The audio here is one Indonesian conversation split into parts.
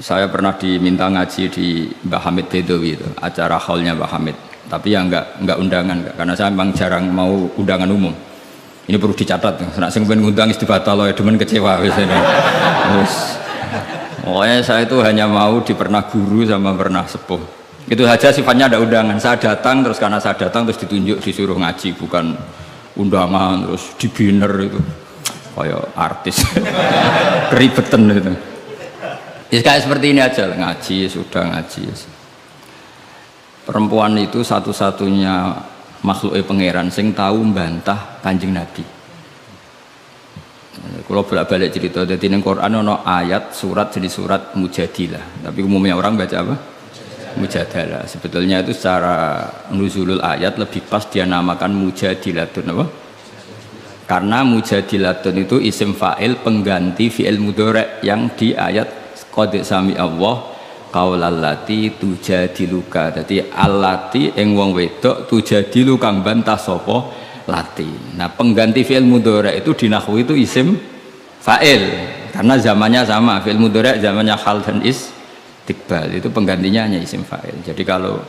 Saya pernah diminta ngaji di Mbah Hamid Bedowi itu, acara haulnya Mbah Hamid. Tapi ya enggak undangan, enggak. Karena saya memang jarang mau undangan umum. Ini perlu dicatat. Nek sing pengen ngundang istibatal ya demen kecewa wis ini. Terus pokoknya saya itu hanya mau pernah guru sama pernah sepuh. Itu saja sifatnya ada undangan. Saya datang terus karena saya datang terus ditunjuk disuruh ngaji, bukan undangan terus di banner itu. Kayak artis. Keribetan itu. Ya kayak seperti ini aja, ngaji sudah ngaji. Perempuan itu satu-satunya makhluk pangeran sing tahu membantah Kanjeng Nabi. Kalau bolak-balik cerita, jadi di Quran ada ayat surat jadi surat Mujadilah, tapi umumnya orang baca apa? Mujadalah. Sebetulnya itu secara nuzulul ayat lebih pas dia namakan Mujadilatun apa? Karena Mujadilatun itu isim fa'il pengganti fi'il mudhari' yang di ayat qad sami Allah qaulallati tujadiluka. Dadi allati ing wong wedok tujadilu kang bantah sapa lati. Nah, pengganti fi'il mudhari' itu di nahwu itu isim fa'il karena zamannya sama. Fi'il mudhari' zamannya hal dan istiqbal, itu penggantinya hanya isim fa'il. Jadi kalau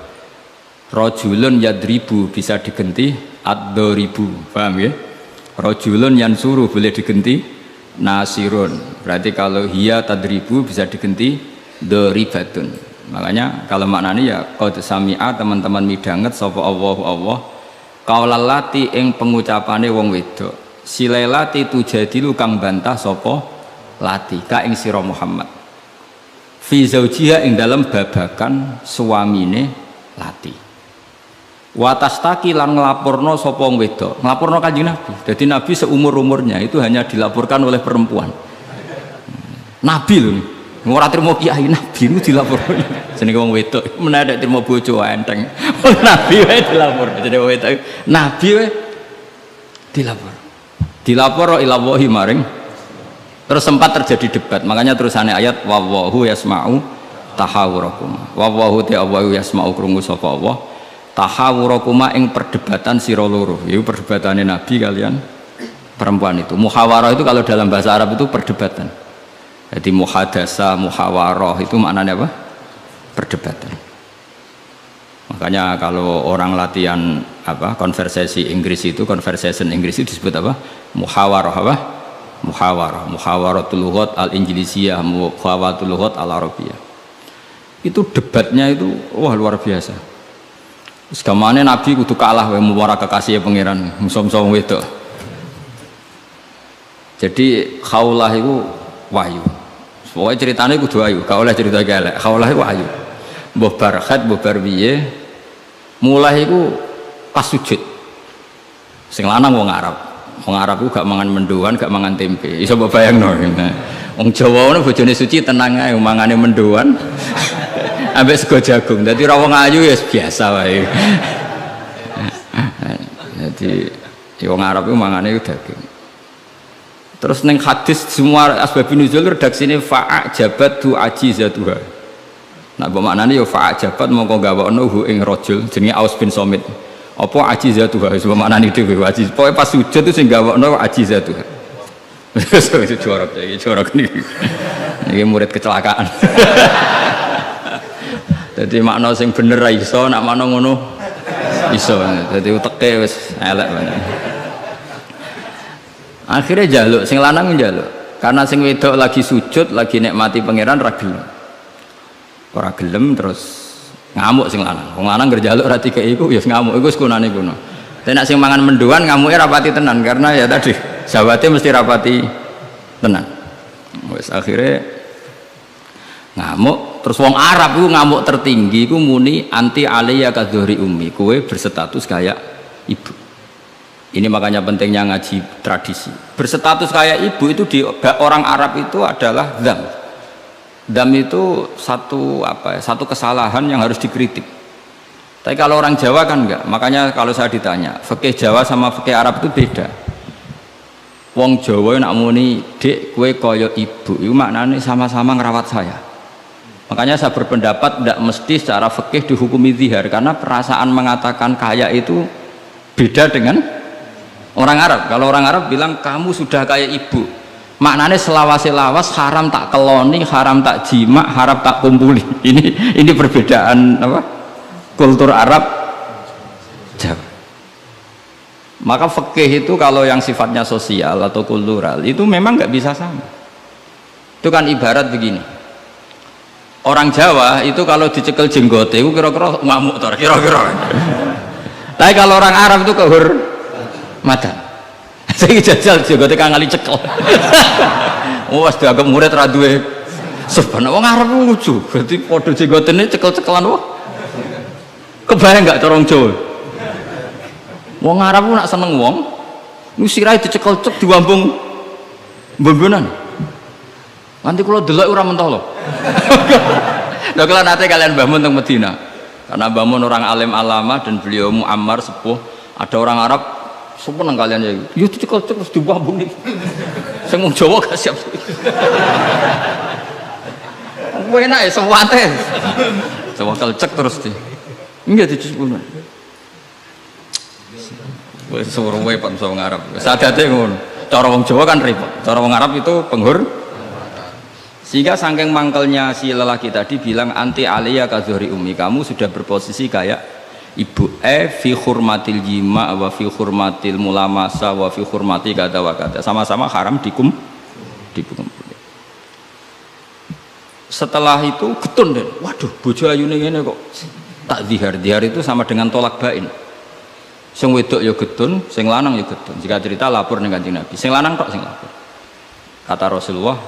rajulun yadribu bisa diganti ad-daribu, paham ya? Rajulun yansuru boleh diganti nasirun. Berarti kalau hiya tadribu bisa diganti doribatun. Makanya kalau maknanya ya qad sami'a, teman-teman midanget sapa Allah qaulallati ing pengucapane wong wedok silailati tujadilu kang bantah sapa lati ka ing sira Muhammad fi zaujiha ing dalam babakan suamine lati. Watastaki lan ngelaporno sapa wong wedok, ngelaporno Kanjeng Nabi. Jadi Nabi seumur-umurnya itu hanya dilaporkan oleh perempuan. Nabi lho, ora trimo kiai, Nabi itu dilaporno. Jenenge wong wedok menawa trimo bojo enteng. Nabi wae dilapor. Jadi wong wedok Nabi wae dilapor. Dilapor ila wahi maring. Terus sempat terjadi debat. Makanya terusannya ayat wallahu yasma'u tahawurakum. Wallahu ta'ala yasma'u krungu sapa Allah. Tahawurakuma ing perdebatan sira loro. Itu perdebatannya Nabi kalian perempuan itu. Muhawarah itu kalau dalam bahasa Arab itu perdebatan. Jadi muhadasa, muhawarah itu maknanya apa? Perdebatan. Makanya kalau orang latihan apa? Konversasi Inggris itu, conversation Inggris itu disebut apa? Muhawarah apa? Muhawarah. Muhawaratul lughat al-Injlisiyah, muhawaratul lughat al-Arabiyah. Itu debatnya itu wah luar biasa. Segamane Nabi kudu kalah wae muwara kekasih pangeran musa-musa wedok. Jadi khaulah itu wahyu. Pokoke ceritane kudu wahyu, gak oleh cerita elek. Khaulah itu wahyu. Mbah Barkhat, mbah Barbiye mulai iku pas sujud. Sing lanang wong Arab. Wong Arab ku gak mangan mendoan, gak mangan tempe. Iso mbok bayangno. Wong Jawa ngono bojone suci tenang ae mangane mendoan. Ambek sego jagung, jadi rawong ayu ya biasa wae. Jadi wong Arab itu mangane daging. Terus neng hadis semua asbab nuzul redaksine fa'ajabat du ajizatuha. Nah bermaknane ya fa'ajabat mongko gawakno hu ing rajul jenenge Aus bin Somit. Apa ajizatuha wis bermaknane dhewe ajiz. Pokoke pas sujud itu sing gawakno ajizatuha. Wis jorok iki jorok niki. Niki murid kecelakaan. Jadi makna sing bener ra iso, nak makna ngono iso. Jadi uteke wis elek banget. Akhirnya jaluk, sing lanang njaluk. Karena sing wedok lagi sujud, lagi nikmati pangeran ra gelem. Ora gelem terus ngamuk sing lanang. Wong lanang ngerjaluk ra dikeki iku ya ngamuk, iku wis kunane kuno. Tapi nek sing mangan mendoan ngamuke rapati tenan karena ya tadi sawate mesti rapati tenan. Wis akhirnya ngamuk. Terus wong Arab itu ngamuk tertinggi itu muni anti aliyya kadzuhri ummi, kowe berstatus kayak ibu. Ini makanya pentingnya ngaji tradisi. Berstatus kayak ibu itu di orang Arab itu adalah dzam. Dzam itu satu kesalahan yang harus dikritik. Tapi kalau orang Jawa kan enggak. Makanya kalau saya ditanya, fikih Jawa sama fikih Arab itu beda. Wong Jawa nak muni dek kowe kaya ibu, itu maknanya sama-sama ngerawat saya. Makanya saya berpendapat tidak mesti secara fikih dihukumi zihar karena perasaan mengatakan kaya itu beda dengan orang Arab. Kalau orang Arab bilang kamu sudah kayak ibu, Maknanya selawase-lawas haram tak keloni, haram tak jima, haram tak kumpuli. Ini perbedaan apa? Kultur Arab Jawa. Maka fikih itu kalau yang sifatnya sosial atau kultural itu memang nggak bisa sama. Itu kan ibarat begini. Orang Jawa itu kalau dicekel jenggote itu kira-kira ngamuk tor, kira-kira. Tapi kalau orang Arab itu kehormatan. Saya jajal jenggote kangali cekel. Oh, wis dianggap murid ra duwe sebenarnya wong Arab lucu. Berarti padha jenggotene cekel-cekelan wah. Kebayang enggak corong Jawa? Wong Arab nak seneng wong, nu sirahe dicekel cek diwambung mbombonan. Nanti kula delok ora mentah lho. Lha kula nate kalian Mbah Mun teng Medina. Karena Mbah Mun orang alim alama dan beliau muammar sepuh, ada orang Arab seneng kalian ya. Yo dicekel cek terus diwambung nih. Sing wong Jawa gak siap. Enak ya sewate. Coba kelecek terus di. Enggak dicepul. Wis suruh wae Pak wong Arab. Sadate ngono. Cara wong Jawa kan repot. Cara wong Arab itu sehingga saking mangkelnya si lelaki tadi bilang anti aliyah kazuhri ummi, kamu sudah berposisi kayak ibu fi hurmatil jima wa fi hurmatil mulamasa wa fi hurmati kata wa kata, sama-sama haram dikum. Setelah itu getun deh, waduh bojo ayune ngene kok tak zihar itu sama dengan tolak bain. Sing wedok ya getun, sing lanang ya getun. Jika cerita lapor ning Kanjeng Nabi, sing lanang tok sing lapor. Kata Rasulullah,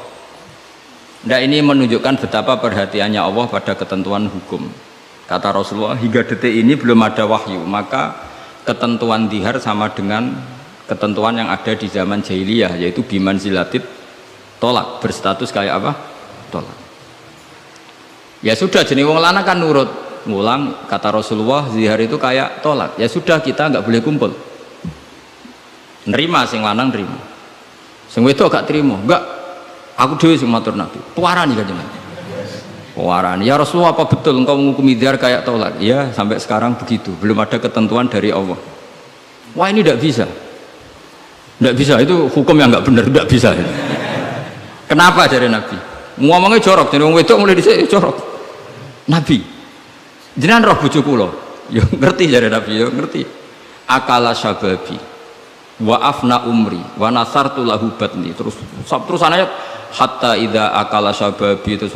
nah ini menunjukkan betapa perhatiannya Allah pada ketentuan hukum. Kata Rasulullah, hingga detik ini belum ada wahyu, maka ketentuan dihar sama dengan ketentuan yang ada di zaman jahiliyah, yaitu biman zilatid tolak, berstatus kayak apa? Tolak. Ya sudah, jenis wong lanang kan nurut, ngulang. Kata Rasulullah, zihar itu kayak tolak. Ya sudah, kita nggak boleh kumpul. Nerima sing lanang nerima, sing wedok gak terima, enggak. Aku dewe sing matur Nabi. Puarani kan jenengan. Puarani. Ya Rasulullah, apa betul engkau menghukumi dzihar kayak tolak? Ya, sampai sekarang begitu. Belum ada ketentuan dari Allah. Wah, ini tidak bisa. Tidak bisa, itu hukum yang enggak benar, tidak bisa. Kenapa dari Nabi? Ngomongnya jorok, jadi wong wedok mulai dhisik jorok. Nabi. Jenengan roh bojo kula. Ya ngerti dari Nabi, ya ngerti. Akala syababi wa afna umri wa nasartu lahu batni, terus ayat hatta idza akala syababi terus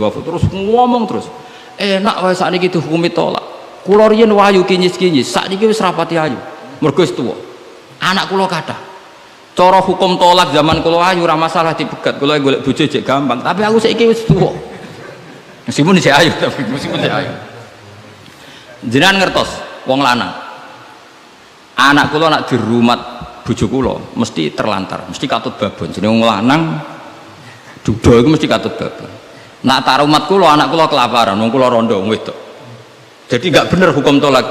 ngomong terus enak wae sakniki dihukumi tolak. Kula riyen wayu kinyis-kinyis, sakniki wis rapati ayu. Mergo wis tuwa. Anak kula kathah. Cara hukum tolak zaman kula ayu ora masalah dipegat. Kula golek bojo jek gampang, tapi aku saiki wis tuwa. Meskipun isih ayu, tapi meskipun isih ayu. Jenengan ngertos wong lanang. Anak kula nak dirumat bojo kula mesti terlantar, mesti katut babon. Jenenge wong lanang duda iku mesti katut babon. Nak tarumat kula anak kula kelaparan, wong kula rondo wong wedok. Jadi enggak bener hukum tolak.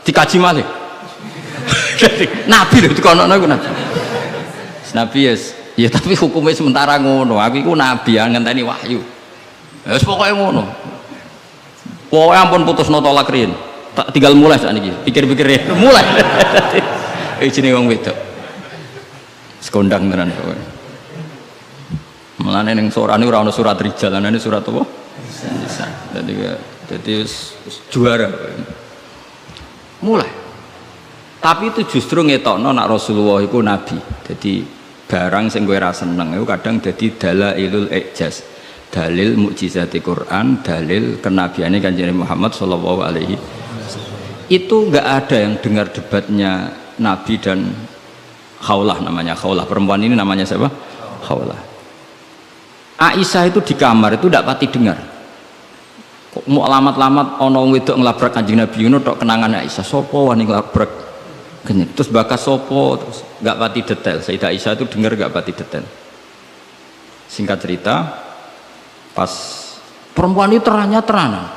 Dikaji malih. Nabi lho dikono iku Nabi. Nabi ya tapi hukumnya sementara ngono. Aku iku nabi ngenteni wahyu. Wis pokoke ngono. Pokoke ampun putusno tolak riyen. Tak tinggal mulai sakniki. Pikir-pikir ya. Mulai. Jenenge wong wedok. Sekondang tenan kowe. Mulane ning sorane ora ana surat rijal, ana surat apa? Nisa. Dadi juara. Mulai. Tapi itu justru ngetokno nak Rasulullah iku nabi. Jadi barang sing kowe ra seneng iku kadang dadi dalailul ijaz. Dalil mukjizati Quran, dalil kenabiane Kanjeng Muhammad sallallahu alaihi wasallam. Itu enggak ada yang dengar debatnya Nabi dan Khawlah, namanya Khawlah, perempuan ini namanya siapa? Khawlah. Aisyah itu di kamar itu tidak pati dengar. Kok mau alamat-alamat ono wedok ngelabrak Kanjeng Nabi ngono tok kenangan Aisyah, sapa wani ngelabrak genyek, terus bakas sopo, terus nggak pati detail. Sayyidah Aisyah itu dengar nggak pati detail. Singkat cerita, pas perempuan itu terang-terangan,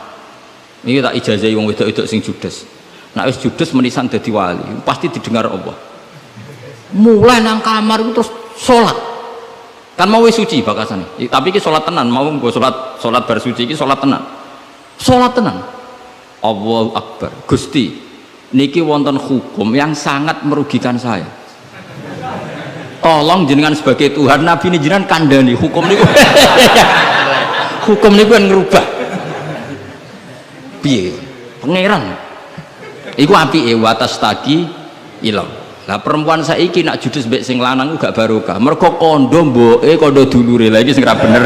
ini tak ijazahi wong wedok-wedok sing judes. Nak wis judes menisan dadi wali, pasti didengar Allah. Mulai nang kamar itu terus sholat. Kan mau wis suci bakasan. Tapi iki sholat tenan, mau nggo sholat bar suci iki sholat tenan. Sholat tenan. Allahu Akbar. Gusti, niki wonten hukum yang sangat merugikan saya. tolong jenengan sebagai Tuhan, Nabi ini jenengan kandani hukum niku. Hukum niku kan ngerubah. Piye? Pangeran. Iku apike watas tagi ilang. Lah perempuan saiki nak judes mbek sing lanang gak barokah. Mergo kondo mboke kondo dulure. Lah iki sing ra bener.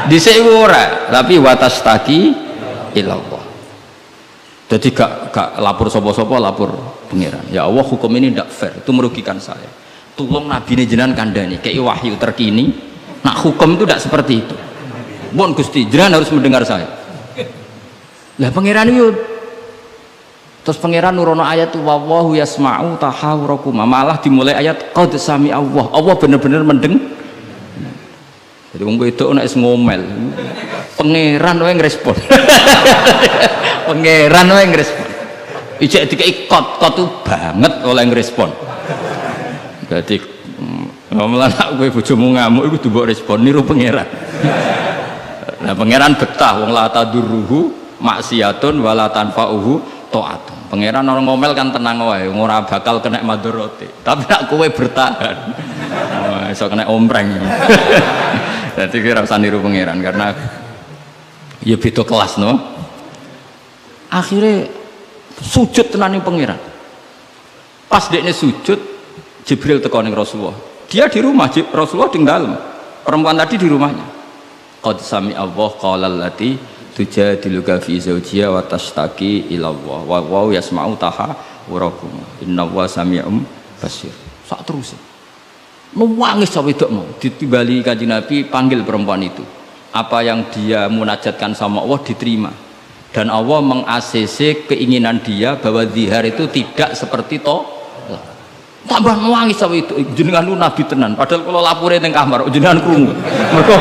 Dhisik ora, tapi watas tagi ilallah. Jadi gak lapor sapa-sapa, lapor pangeran. Ya Allah, hukum ini tidak fair, itu merugikan saya. Tolong Nabi ini jenengan kandhani, kayak wahyu terkini. Nak hukum itu tidak seperti itu. Mohon Gusti, jenengan harus mendengar saya. Lah pangeran itu, terus pangeran nurono ayat wallahu yasma'u tahawurakum. Malah dimulai ayat qad sami Allah. Allah benar-benar mendeng. Jadi wong wedok nek ngomel. Pangeran wae ngrespon. Pangeran wae ngrespon. Ijek dikei kot tuh banget oleh ngrespon. Dadi ngomelan kowe bojomu ngamuk iku mbok respon niru pangeran. Nah pangeran betah wong la tadurruhu maksiatun wala tanfa'uhu ta'atun. Pangeran orang ngomel kan tenang wae, ora bakal kena madharate. Tapi nek kowe bertahan, iso kena ompreng. Dadi kira usah niru pangeran karena ya beda kelas no. Akhirnya sujud tenaning pangeran. Pas dekne sujud, Jibril teko ning Rasulullah. Dia di rumah, Rasulullah di dalam. Perempuan tadi di rumahnya. Qad sami Allah qala allati tujadiluka fi zawjiha wa tashtaki ila Allah wa wa yasma'u tahawurakum. Innallaha sami'un basir. Sak terus. Nangis sampe wedok mau ditimbali Kanjeng Nabi panggil perempuan itu. Apa yang dia munajatkan sama Allah diterima. Dan Allah meng-ACC keinginan dia bahwa zihar itu tidak seperti tolak. Tambah nangis sampe itu jenengan lu nabi tenan. Padahal kalau lapore ning kamar jenengan krungu. Mergo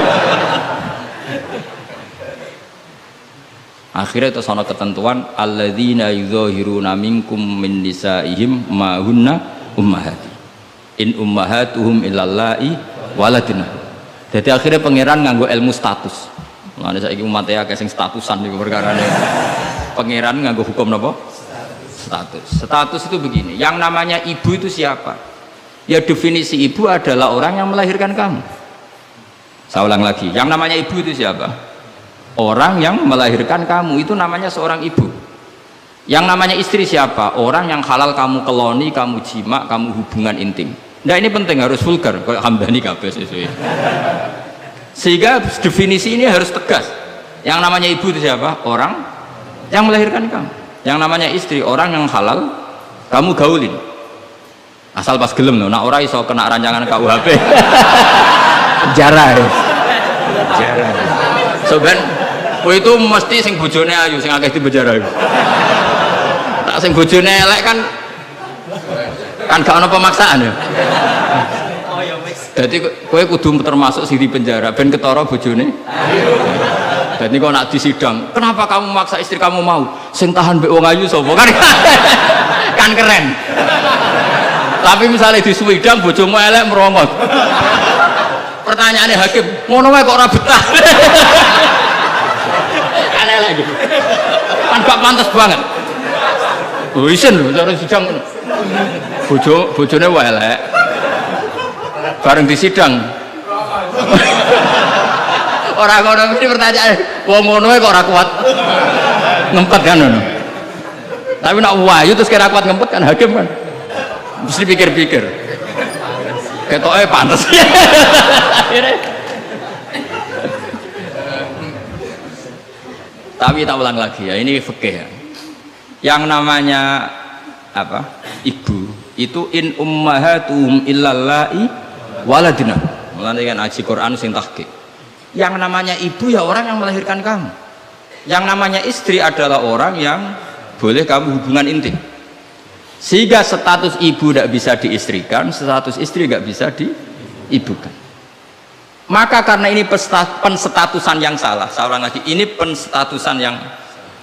akhirnya itu sono ketentuan alladzina yuzahiruna minkum min nisaihim ma hunna ummahati in ummahatuhum illallahi waladina. Jadi akhirnya pangeran nganggo ilmu status. Mulane saiki umat ya sing statusan niku perkarane. Pangeran nganggo hukum napa? Status. Status itu begini, yang namanya ibu itu siapa? Ya definisi ibu adalah orang yang melahirkan kamu. Saya ulang lagi, yang namanya ibu itu siapa? Orang yang melahirkan kamu, itu namanya seorang ibu. Yang namanya istri siapa? Orang yang halal kamu keloni, kamu jima, kamu hubungan intim. Nah ini penting, harus vulgar, kayak Hamdani kabeh sesuai. Sehingga definisi ini harus tegas. Yang namanya ibu itu siapa? Orang yang melahirkan kamu. Yang namanya istri, orang yang halal kamu gaulin. Asal pas gelem loh, nak ora iso kena rancangan KUHP. Penjara. Penjara. So ben kowe itu mesti sing bojone ayu, sing akeh di penjara. Tak sing bojone elek kan gak ono pemaksaan ya. Jadi kowe kudu termasuk sing di penjara ben ketara bojone. Jadi kok nak disidang, kenapa kamu maksa istri kamu mau? Sing tahan mbek wong ayu sapa kan? Kan keren. Tapi misalnya di Swidang bojomu elek merongos. Pertanyaannya hakim, ngono wae kok ora betah. Kan elek gitu. Kan gak pantas banget. Oh isen lho cara sidang. Bojone wae elek. Bareng di sidang. Orang ngono ini pertanyaan, wong ngono kok ora kuat ngempet kan ngono. Tapi nak wayu terus kira kuat ngempet kan hakim kan. Mesti pikir-pikir. Ketoke pantes. Tapi tak ulang lagi ya, ini fikih ya. Yang namanya apa? Ibu itu in ummahatuhum illallahi waladina. Mulane kan aji Quran sing tahqiq. Yang namanya ibu ya orang yang melahirkan kamu. Yang namanya istri adalah orang yang boleh kamu hubungan intim. Sehingga status ibu tidak bisa diistrikan, status istri tidak bisa diibukan. Maka karena ini penstatusan yang salah, saya ulang lagi, ini penstatusan yang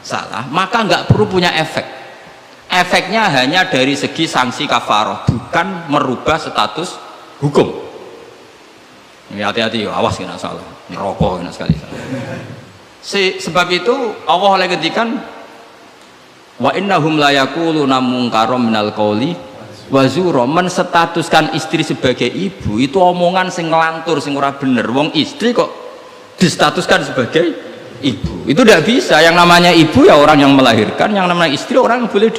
salah, maka nggak perlu punya efek. Efeknya hanya dari segi sanksi kafaroh, bukan merubah status hukum. Ini hati-hati, awas kena salah, ngerokok kena sekali. Sebab itu Allah oleh ketikan wa innahum la yaquluna munkaram minal qauli Wazuro menstatuskan istri sebagai ibu itu omongan sing ngelantur sing ora bener. Wong istri kok distatuskan sebagai ibu, itu tidak bisa. Yang namanya ibu ya orang yang melahirkan, yang namanya istri orang yang boleh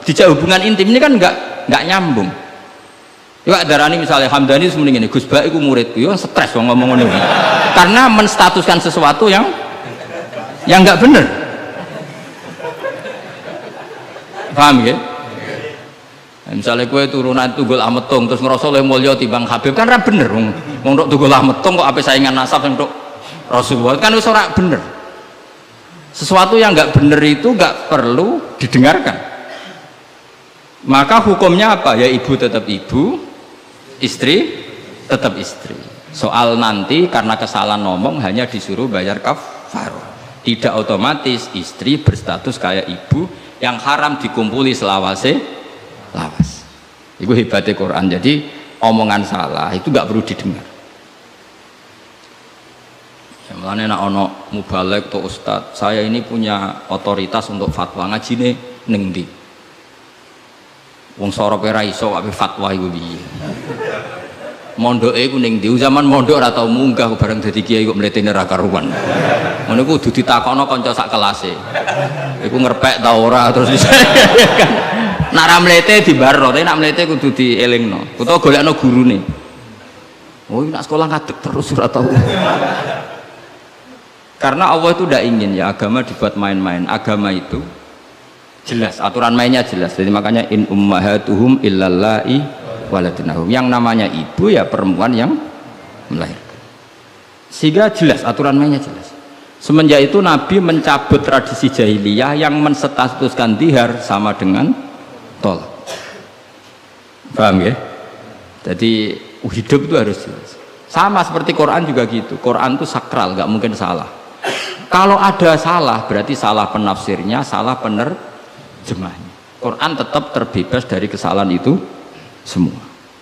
dijak hubungan intim. Ini kan nggak nyambung. Ya darani misalnya Hamdani semuanya ini Gus Ba iku muridku, yo stres wong ngomong ngono karena menstatuskan sesuatu yang nggak bener. Paham ya? Misalnya kue turunan Tunggul Ametung terus ngerasa oleh mulya timbang Habib kan ra bener wong tok Tunggul Ametung kok ape saingan nasab untuk Rasulullah kan wis ora bener. Sesuatu yang nggak bener itu nggak perlu didengarkan. Maka hukumnya apa? Ya ibu tetap ibu, istri tetap istri. Soal nanti karena kesalahan ngomong hanya disuruh bayar kafarah. Tidak otomatis istri berstatus kayak ibu yang haram dikumpuli selawase lawas. Itu hebatnya Quran. Jadi omongan salah itu nggak perlu didengar. Ya, makanya nak ono mubalek atau ustad, saya ini punya otoritas untuk fatwa ngajine ning ndi. Wong sorope ra iso ape fatwa iku piye. Mondoke iku ning ndi? Zaman mondok ora tau munggah bareng dadi kiai kok mletene ra karuan. Ngono iku kudu ditakokno kanca sak kelase. Iku ngerpek ta ora terus kan. Nak ra mlete dibarno, tapi nak mlete kudu dielingno. Utawa golekno gurune. Oh, nak sekolah ngadeg terus ora tau. Karena Allah itu tidak ingin ya agama dibuat main-main. Agama itu jelas, aturan mainnya jelas. Jadi makanya in ummahatuhum illallai waladunahum. Yang namanya ibu ya perempuan yang melahirkan. Sehingga jelas, aturan mainnya jelas. Semenjak itu Nabi mencabut tradisi jahiliyah yang menstatuskan dihar sama dengan tolak. Paham ya? Jadi hidup itu harus jelas. Sama seperti Quran juga gitu. Quran itu sakral, nggak mungkin salah. Kalau ada salah berarti salah penafsirnya, salah penerjemahnya. Quran tetap terbebas dari kesalahan itu semua.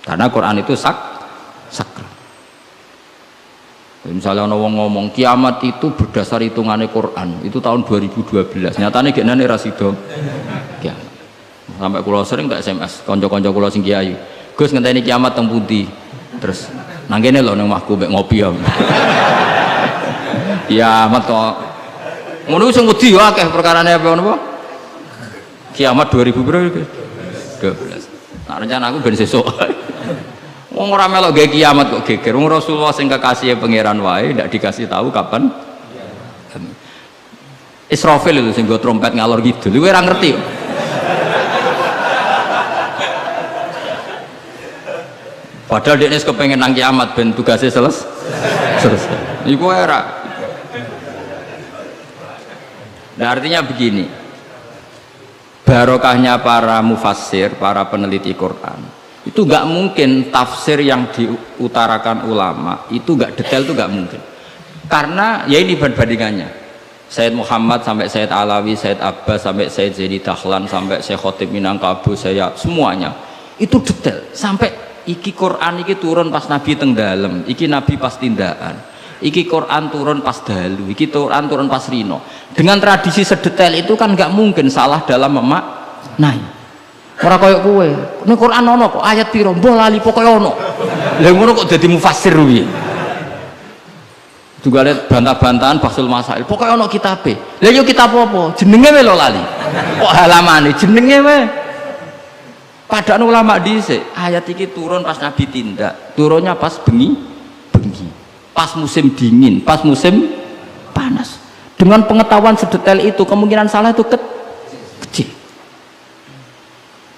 Karena Quran itu sakral. Misalnya orang ngomong kiamat itu berdasar hitungannya Quran, itu tahun 2012. Nyatanya gimana nih rasido? Kiamat. Sampai kulo sering tak SMS konco-konco kulo sing kiai. Gus ngenteni kiamat teng pundi? Terus nang kene lho nang omahku mek ngopi ya. Kiamat kok. Ngono sing wedi yo akeh perkarane apa napa? Kiamat 2000 berapa? 12. Nah rencana aku ben sesuk. Wong ora melok gawe kiamat kok geger. Wong Rasulullah sing kekasih pangeran wae ndak dikasih tahu kapan. Israfil itu sing go trompet ngalor gitu. Kowe ora ngerti kok. Padahal dia kepengen nang kiamat ben tugasnya selesai. Iku era. Nah artinya begini, barokahnya para mufassir, para peneliti Quran itu nggak mungkin tafsir yang diutarakan ulama itu nggak detail, itu nggak mungkin. Karena ya ini perbandingannya Sayyid Muhammad sampai Sayyid Alawi, Sayyid Abbas sampai Sayyid Zaidi Dahlan sampai Syekh Khotib Minangkabau, saya semuanya itu detail sampai iki Quran iki turun pas Nabi teng dalem, iki Nabi pas tindakan, iki Quran turun pas dalu, iki Quran turun pas rino. Dengan tradisi sedetail itu kan nggak mungkin salah dalam memaknai. Ora koyo kowe, ning Quran ono kok ayat piro, mbah lali pokoke ono. Lah ngono kok dadi mufassir piye? Juga lihat bantah-bantahan Basul Masail, pokoke ono kitabe. Lah yo kitab apa? Jenenge wae lho lali. Kok halamane jenenge wae. Padahal ulama dhisik ayat iki turun pas Nabi tindak, turunnya pas bengi, pas musim dingin, pas musim panas. Dengan pengetahuan sedetail itu kemungkinan salah itu kecil.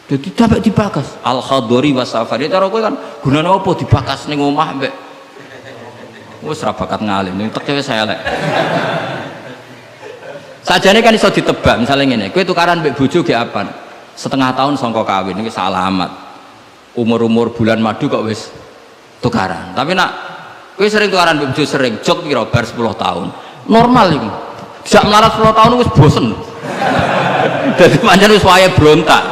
Jadi dapat dibakas. Al-Khadori wasafari cara kowe kan gunane apa dibakas ning omah mbek wis ra bakat ngalim ning teke saya elek. Sajane kan iso ditebak misalnya ngene, kowe tukaran mbek bojo ge apaan? Setengah tahun songko kawin ini salamat, umur bulan madu kok wis tukaran. Tapi nak kowe sering tukaran bojo sering jok kira bar 10 tahun normal ini jak melarat 10 tahun wis bosen. Jadi pancen wis wayahe brontak.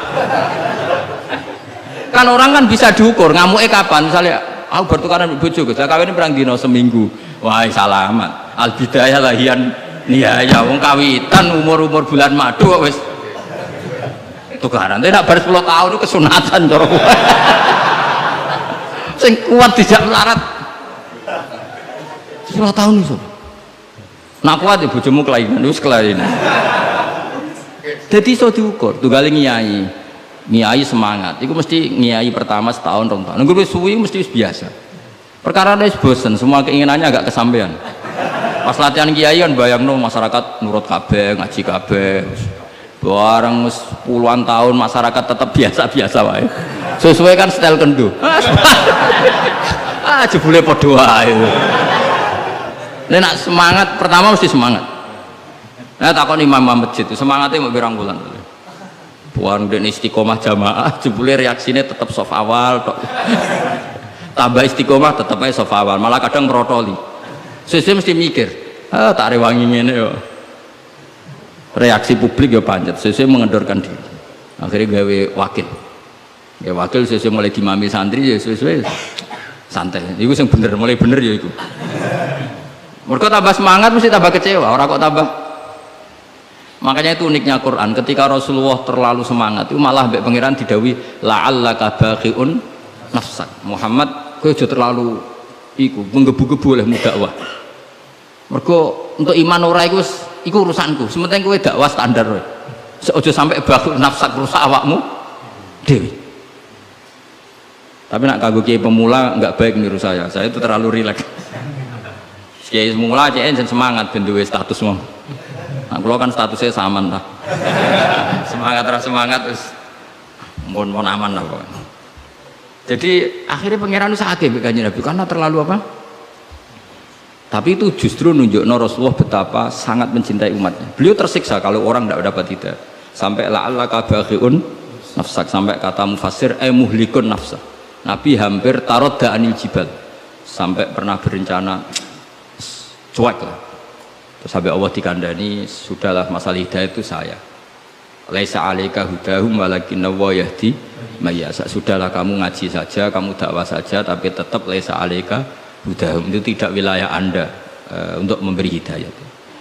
Kan orang kan bisa diukur ngamuke kapan, misalnya aku bertukaran bojo Gus, kawin perang dino seminggu, wah salamat. Al bidayah lahian niyaya wong kawitan umur bulan madu kok wis tukaran. Tapi nak bar 10 tahun itu kesunatan cara. Sing kuat dijak melarat. 10 tahun iso. Nak kuat ya bojomu kelainan, wis kelainan. Jadi iso diukur, tunggale ngiyai semangat. Iku mesti ngiyai pertama setahun 2 tahun. Nunggu wis suwi mesti wis biasa. Perkara wis bosen, semua keinginannya agak kesampaian. Pas latihan kiai kan bayangno masyarakat nurut kabeh, ngaji kabeh. Bareng puluhan tahun masyarakat tetap biasa-biasa wae. Sesuai kan style kendo. Jebule padha wae. Nek semangat pertama mesti semangat. Nah takon imam masjid semangatnya mau pirang bulan. Buan den istiqomah jamaah jebule reaksine tetap soft awal tok. Tambah istiqomah tetap ae soft awal, malah kadang merotoli. Sesuai mesti mikir, tak rewangi ngene yo. Reaksi publik ya pancet, sesuai mengendorkan diri. Akhirnya gawe wakil. Ya wakil sesuai mulai dimami santri ya sesuai santai. Iku sing bener, mulai bener ya iku. Mereka tambah semangat mesti tambah kecewa, orang kok tambah. Makanya itu uniknya Quran, ketika Rasulullah terlalu semangat itu malah mbek pangeran didawi la'allaka bakhiun nafsak. Muhammad kowe aja terlalu iku menggebu-gebu oleh dakwah. Mergo untuk iman ora iku iku urusanku, sementing kowe dakwah standar wae. Aja sampai bakhiun nafsak rusak awakmu dewi. Tapi nak kanggo kiai pemula enggak baik niru saya itu terlalu rileks. Kiai semula cek semangat ben duwe status mong. Nah, kalau kan statusnya saman lah. semangat terus mohon aman lah pokoknya. Jadi akhirnya pangeran itu sakit bekanya Nabi karena terlalu apa? Tapi itu justru nunjuk Rasulullah betapa sangat mencintai umatnya. Beliau tersiksa kalau orang tidak dapat hidayah. Sampai la'allaka bakhiun nafsak, sampai kata mufassir muhlikun nafsa. Nabi hampir tarodda anil jibal, sampai pernah berencana cuek lah. Terus sampai Allah dikandani, sudahlah masalah hidayah itu saya. Laisa 'alaika hudahum walakinna wa yahdi may yasha. Sudahlah kamu ngaji saja, kamu dakwah saja, tapi tetap laisa 'alaika hudahum, itu tidak wilayah Anda untuk memberi hidayah.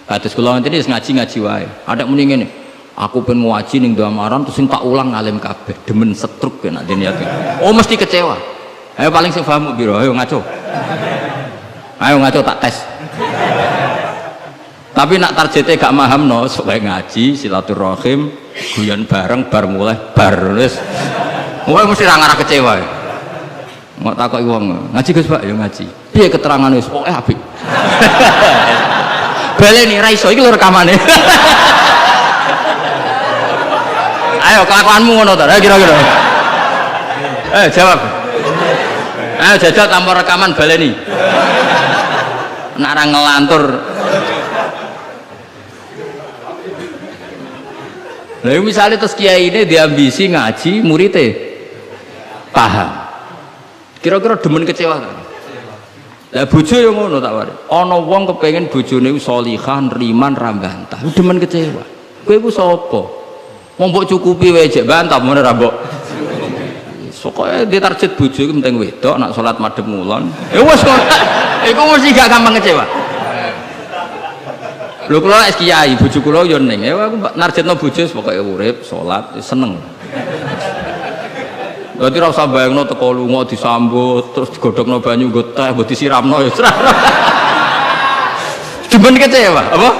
Terus kula nanti ngaji wae. Ada muni ngene, aku pengen ngaji ning Damaran terus tak ulang ngalim kabeh, demen setruk ya nak niat. Oh mesti kecewa. Ayo paling sing paham piro, ayo ngaco. Ayo ngaco tak tes. Tapi nak targetnya gak paham no, supaya ngaji, silaturahim, guyon bareng, bar mulai, bar wis. Wah mesti ra ngarah kecewa. Mau takoki wong, ngaji Gus Pak, ya ngaji. Piye keterangane wis pokoke apik. Baleni ra iso iki lho rekamane. Ayo kelakuanmu ngono ta, kira-kira. Jawab. Ayo jajal tanpa rekaman baleni. Nak ra ngelantur. Lalu misalnya terus kiai ini diambisi ngaji muridnya paham, kira-kira demen kecewa kan? Lah bojo yang ngono tak wari. Ono wong kepengen bojone sholihah, riman, rambantah, demen kecewa. Kowe iku sapa? Wong mbok cukupi wae jek bantah ngono ra mbok. Pokoke dia target bojo iku penting wedok, nak salat madhep ngulon. Ya wis kok. Iku mesti gak gampang kecewa. Lho kula es kiai, bojo kula yo ning. Ya aku narjetno bojo pokoke urip, salat, seneng. Berarti ora usah bayangno teko lunga disambut, terus digodhogno banyu nggo teh, mbok disiramno ya ora. Demen kecewa, apa?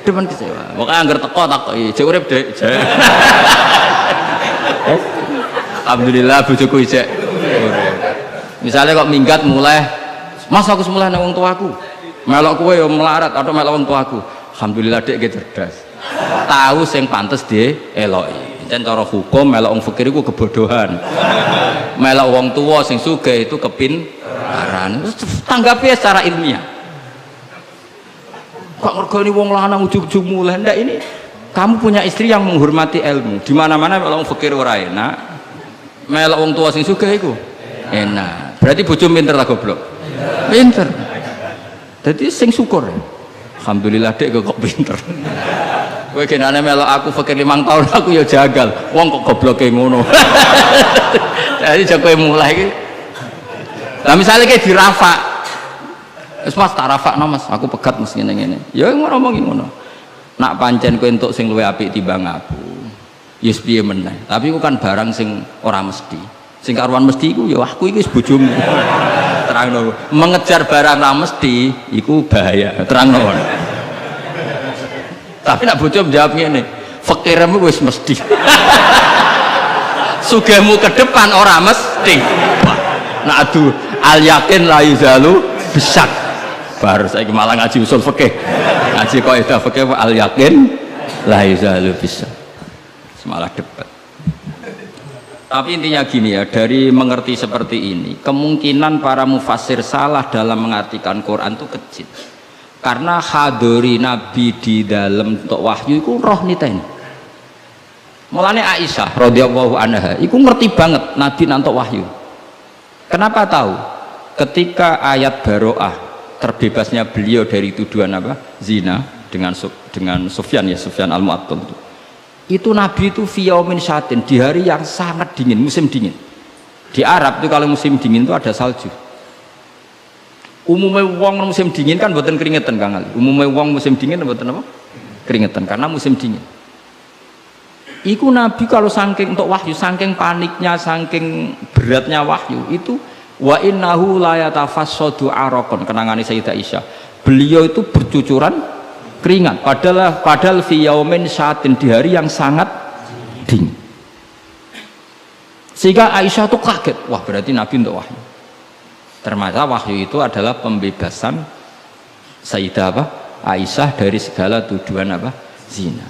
Demen kecewa. Pokoke angger teko takoki, jek urip, Dek. Alhamdulillah bojoku ijek. Misalnya kok minggat mulai, Mas aku semula nang wong tuaku. Melok kowe yo melarat atau melok wong tuaku. Alhamdulillah Dek ge cerdas. Tahu sing pantes dieloki. Jan cara hukum melok wong fakir iku kebodohan. Melok wong tua sing sugih itu kepintaran. Tanggapi secara ilmiah. Kok ngergoni wong lanang ujug-ujug mulai ndak ini kamu punya istri yang menghormati ilmu. Di mana-mana melok wong fakir ora enak. Melok wong tua sing sugih iku enak. Berarti bojo pinter ta goblok? Pinter. Jadi sing syukur. Alhamdulillah Dek kok pinter. Kowe genane melok aku fakir 5 tahun aku ya jagal. Wong kok gobloke ngono. Jadi jek kowe mulai iki. Lah misale ki dirafak. Wis Mas tak rafakno Mas, aku pegat mesti ngene-ngene. Ya ngono ngono. Nak pancen kowe entuk sing luwih apik timbang aku. Ya piye meneh. Tapi iku kan barang sing ora mesti. Sing karuan mesti iku ya aku iki wis bojomu. Terangno. Mengejar barang ra mesti iku bahaya. Terangno. Tapi nak bojo jawab ngene, fakirmu wis mesti. Sugihmu ke depan ora mesti. Nah aduh al yakin la yuzalu bisak. Baru saiki malah ngaji usul fikih. Ngaji kaidah fikih al yakin la yuzalu bisak. Malah debat. Tapi intinya gini ya, dari mengerti seperti ini, kemungkinan para mufassir salah dalam mengartikan Quran itu kecil. Karena hadori Nabi di dalam untuk wahyu itu roh niten. Mulane Aisyah radhiyallahu anha, itu ngerti banget Nabi nantok wahyu. Kenapa tahu? Ketika ayat Baro'ah, terbebasnya beliau dari tuduhan apa? Zina dengan Sufyan ya, Sufyan al-Mu'attal itu Nabi itu fiyaumin syatin, di hari yang sangat dingin, musim dingin. Di Arab itu kalau musim dingin itu ada salju. Umumnya wong musim dingin kan buatan keringetan Kang Ali. Umumnya wong musim dingin buatan apa? Keringetan karena musim dingin. Iku Nabi kalau saking untuk wahyu, saking paniknya, saking beratnya wahyu itu wa innahu la yatafassadu araqan, kenangane Sayyidah Aisyah. Beliau itu bercucuran keringat padahal fi yaumin syatin, di hari yang sangat dingin. Sehingga Aisyah tuh kaget, wah berarti Nabi untuk wahyu. Ternyata wahyu itu adalah pembebasan Sayyidah apa? Aisyah dari segala tuduhan apa? Zina.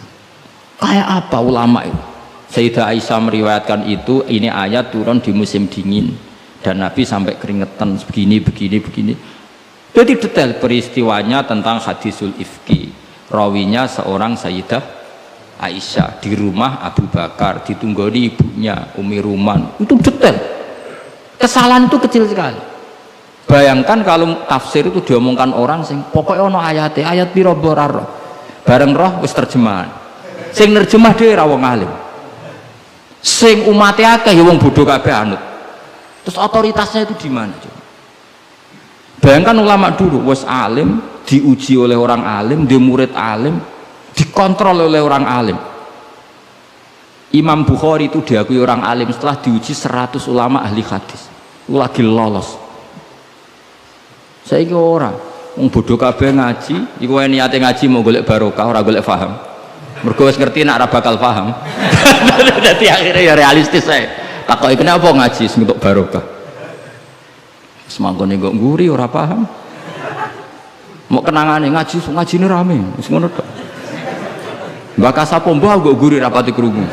Kayak apa ulama itu? Sayyidah Aisyah meriwayatkan itu, ini ayat turun di musim dingin dan Nabi sampai keringetan begini. Jadi detail peristiwanya tentang hadisul ifki, rawinya seorang Sayyidah Aisyah di rumah Abu Bakar, ditunggoni ibunya Umi Ruman. Itu detail. Kesalahan itu kecil sekali. Bayangkan kalau tafsir itu diomongkan orang sing pokoknya ono ayat piro boraro bareng roh wis terjemahan. Sing nerjemah dhewe ra wong alim. Sing umate akeh ya wong bodho kabeh anut. Terus otoritasnya itu di mana coba? Bayangkan ulama dulu wis alim, diuji oleh orang alim, dia murid alim, dikontrol oleh orang alim. Imam Bukhari itu diakui orang alim setelah diuji 100 ulama ahli hadis. Lagi lolos. Saiki ora, wong bodho kabeh ngaji, iku wae niate ngaji mau golek barokah, ora golek paham. Mergo wis ngerti nek ora bakal paham. Dadi akhirnya ya realistis ae. Takoki kenapa ngaji sing untuk barokah? Semangkone kok nguri ora paham. Mau kenangane ngaji ini rame, wis ngono tok. Mbak Kasapo mbah kok nguri rapati krungu.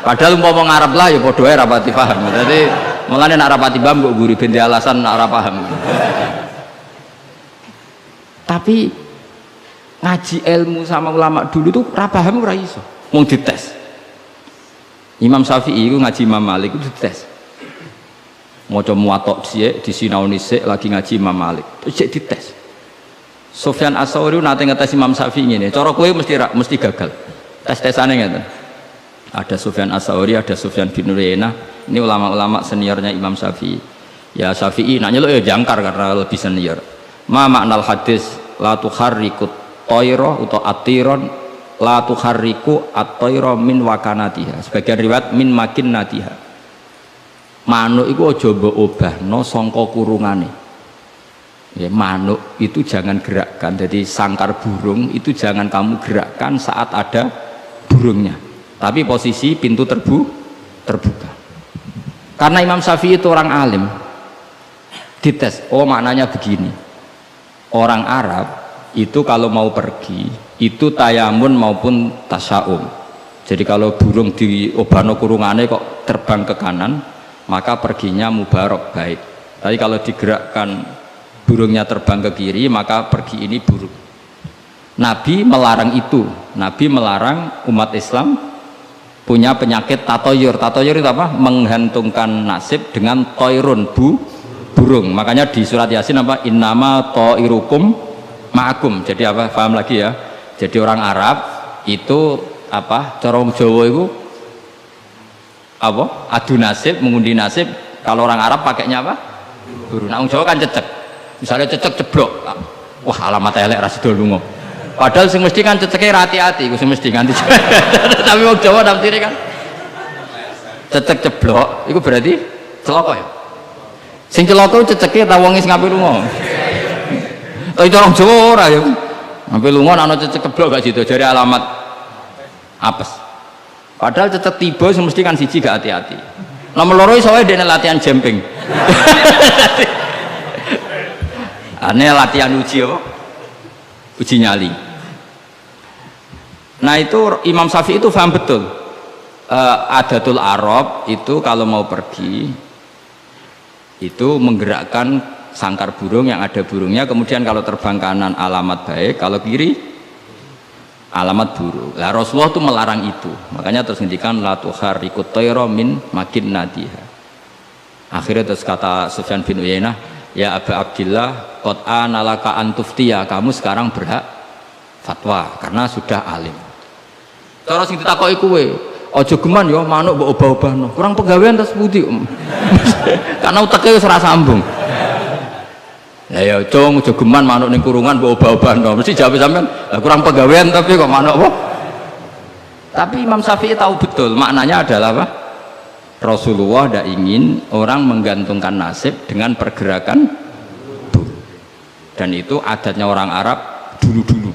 Padahal umpama ngarep lah ya padha ae rapati paham. Dadi mulane nek rapati paham kok nguri ben alasan nek ora paham. Tapi ngaji ilmu sama ulama dulu tuh ora paham ora iso. Mung dites. Imam Syafi'i itu ngaji Imam Malik itu dites. Maca muwatta sik disinaoni sik lagi ngaji Imam Malik terus cek dites. Sufyan As-Tsauri nate ngetes Imam Syafi'i ngene, cara kowe mesti gagal. Tes-tesane ngeten. Ada Sufyan As-Tsauri, ada Sufyan bin Uyainah, ini ulama-ulama seniornya Imam Syafi'i. Ya Syafi'i nak nyeluk ya jangkar karena lebih senior. Ma maknal hadis la tuharrikut tayra utawa atiron la tuharriku at-tayra min wakanatiha. Sebagian riwayat min makinnatiha. Manuk itu aja mbok obahno sangka kurungane. Ya, manuk itu jangan gerakkan. Jadi sangkar burung itu jangan kamu gerakkan saat ada burungnya. Tapi posisi pintu terbuka. Karena Imam Syafi'i itu orang alim. Dites, oh maknanya begini. Orang Arab itu kalau mau pergi itu tayamun maupun tasya'um. Jadi kalau burung diobahno kurungane kok terbang ke kanan, maka perginya mubarak baik. Tapi kalau digerakkan burungnya terbang ke kiri, maka pergi ini buruk. Nabi melarang itu. Nabi melarang umat Islam punya penyakit tatoyur. Tatoyur itu apa? Menggantungkan nasib dengan toirun, burung. Makanya di surat Yasin apa? Innama toirukum ma'akum. Jadi apa? Paham lagi ya? Jadi orang Arab itu apa? Corong Jawa itu apa? Adu nasib, mengundi nasib. Kalau orang Arab pakainya apa? Burung. Nah, Jawa kan cecek. Misalnya cecek ceblok. Wah, alamat elek ra sida lunga. Padahal sing mesti kan ceceke hati-hati, iku sing mesti nganti. Tapi wong Jawa nafsire kan cecek ceblok, iku berarti celaka ya. Sing celaka ceceke ta wong sing ngapi lunga. Tapi orang Jawa ora ya. Ngapi lunga ana cecek ceblok gak sido jare alamat apes. Padahal cecek tiba sing mesti kan siji gak hati-hati. Nomor loro iso wae dene latihan jumping. Ane latihan uji apa? Uji nyali. Nah itu Imam Syafi'i itu paham betul. Adatul Arab itu kalau mau pergi itu menggerakkan sangkar burung yang ada burungnya, kemudian kalau terbang kanan alamat baik, kalau kiri alamat buruk. Lah Rasulullah itu melarang itu, makanya terus ngendikan la tuharrikut tayra min makin nadiha. Akhirnya terus kata Sufyan bin Uyainah, ya Aba Abdillah qad analaka antuftiya, kamu sekarang berhak fatwa karena sudah alim. Cara sing ditakoki kowe, aja geman ya manuk mbok obah-obahno. Kurang pegawean terus pundi. Karena uteke wis ora sambung. Lah ya cung aja geman manuk ning kurungan mbok obah-obahno. Mesti jawab sampean, kurang pegawean tapi kok manuk apa? Tapi Imam Syafi'i tahu betul maknanya adalah apa? Rasulullah tidak ingin orang menggantungkan nasib dengan pergerakan burung. Dan itu adatnya orang Arab dulu-dulu.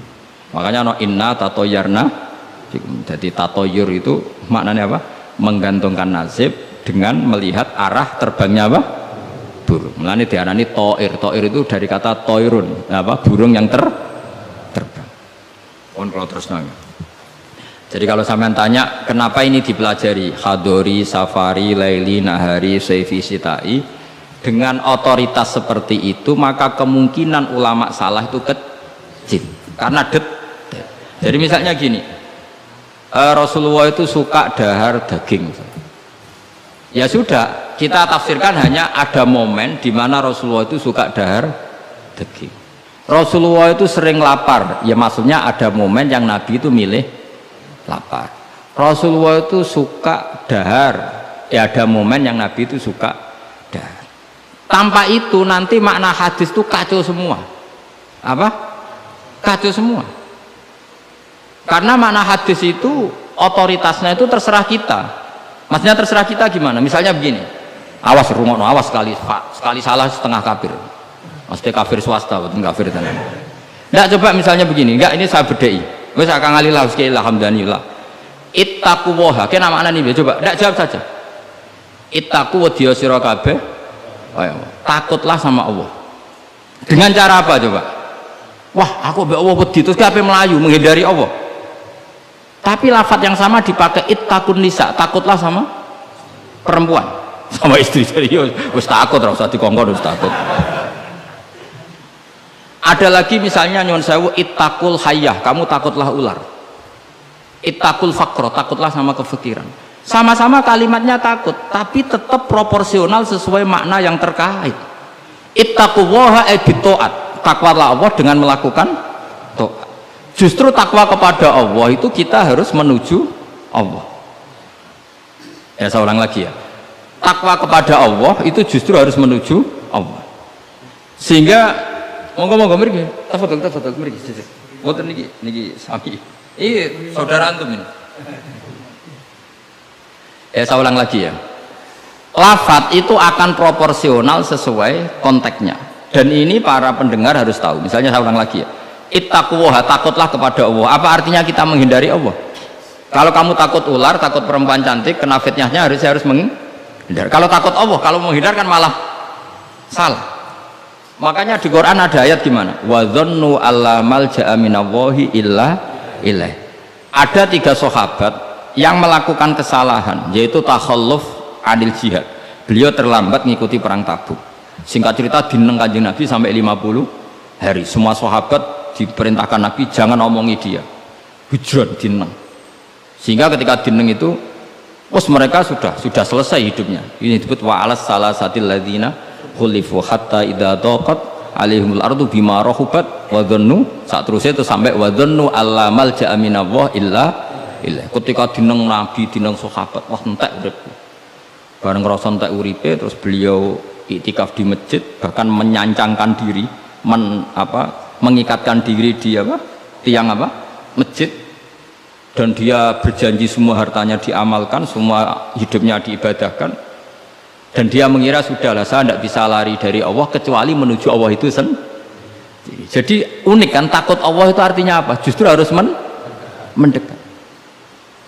Makanya no inna tatoyarna. Jadi tatoyur itu maknanya apa? Menggantungkan nasib dengan melihat arah terbangnya apa? Burung. Mulane diarani toir. Toir itu dari kata toirun, apa? Burung yang terbang. Kalau terus nanya. Jadi kalau sampean tanya kenapa ini dipelajari hadori, safari, laili, nahari, saifi, sitai, dengan otoritas seperti itu maka kemungkinan ulama salah itu kecil karena jadi misalnya gini, Rasulullah itu suka dahar daging, ya sudah kita tafsirkan hanya ada momen di mana Rasulullah itu suka dahar daging. Rasulullah itu sering lapar, ya maksudnya ada momen yang Nabi itu milih lapar. Rasulullah itu suka dahar, ya ada momen yang Nabi itu suka dahar. Tanpa itu nanti makna hadis itu kacau semua. Apa? Kacau semua. Karena makna hadis itu otoritasnya itu terserah kita. Maksudnya terserah kita gimana? Misalnya begini, awas rungokno, awas sekali salah setengah kafir. Mesti kafir swasta, bukan kafir tenan. Nggak, coba misalnya begini, enggak ini saya bedai. Wes akan ngalillah alhamdulillah. Ittaqu waha, ke nama anak ini coba, enggak jawab saja. Ittaqu wa dia sira kabeh. Takutlah sama Allah. Dengan cara apa coba? Wah, aku mbek Allah wedi terus kabeh melayu menghindari Allah. Tapi lafadz yang sama dipakai ittaqun nisa, takutlah sama perempuan, sama istri. Serius, wis takut ora usah dikongkon wis takut. Ada lagi misalnya nyuwun sewu ittaqul hayyah, kamu takutlah ular. Ittaqul faqra, takutlah sama kefikiran. Sama-sama kalimatnya takut, tapi tetap proporsional sesuai makna yang terkait. Ittaqullaha bitaat, takwalah Allah dengan melakukan taat. Justru takwa kepada Allah itu kita harus menuju Allah. Ya saya ulang lagi ya. Takwa kepada Allah itu justru harus menuju Allah. Sehingga monggo mriki, tafadhol mriki. Mboten niki sami. Iya, saudara antum ini. Ya saya ulang lagi ya. Lafadz itu akan proporsional sesuai konteksnya. Dan ini para pendengar harus tahu. Misalnya saya ulang lagi ya. Ittaqullaha, takutlah kepada Allah. Apa artinya kita menghindari Allah? Kalau kamu takut ular, takut perempuan cantik, kena fitnahnya harus menghindar. Kalau takut Allah, kalau menghindar kan malah salah. Makanya di Quran ada ayat gimana? Wa dzannu alla malja'a minallahi illa ilaih. Ada 3 sahabat yang melakukan kesalahan, yaitu takhalluf anil jihad. Beliau terlambat mengikuti perang Tabuk. Singkat cerita dineng Kanjeng Nabi sampai 50 hari. Semua sahabat diperintahkan Nabi jangan omongi dia, hujron dineng. Sehingga ketika dineng itu mereka sudah selesai hidupnya. Ini disebut wa alas salasatil ladzina khulifu hatta idza daqat alaihimul ardu bima rahubat wa dhannu, saat terusnya itu sampai wa dhannu alla malja'a minallah illa ilaih. Ketika dineng Nabi, dineng sahabat, wah entek uripku. Bareng ngrasa entek uripe, terus beliau iktikaf di masjid, bahkan menyancangkan diri, mengikatkan diri di tiang apa? Masjid, dan dia berjanji semua hartanya diamalkan, semua hidupnya diibadahkan, dan dia mengira sudahlah saya tidak bisa lari dari Allah kecuali menuju Allah itu sendiri. Jadi unik kan, takut Allah itu artinya apa? Justru harus mendekat.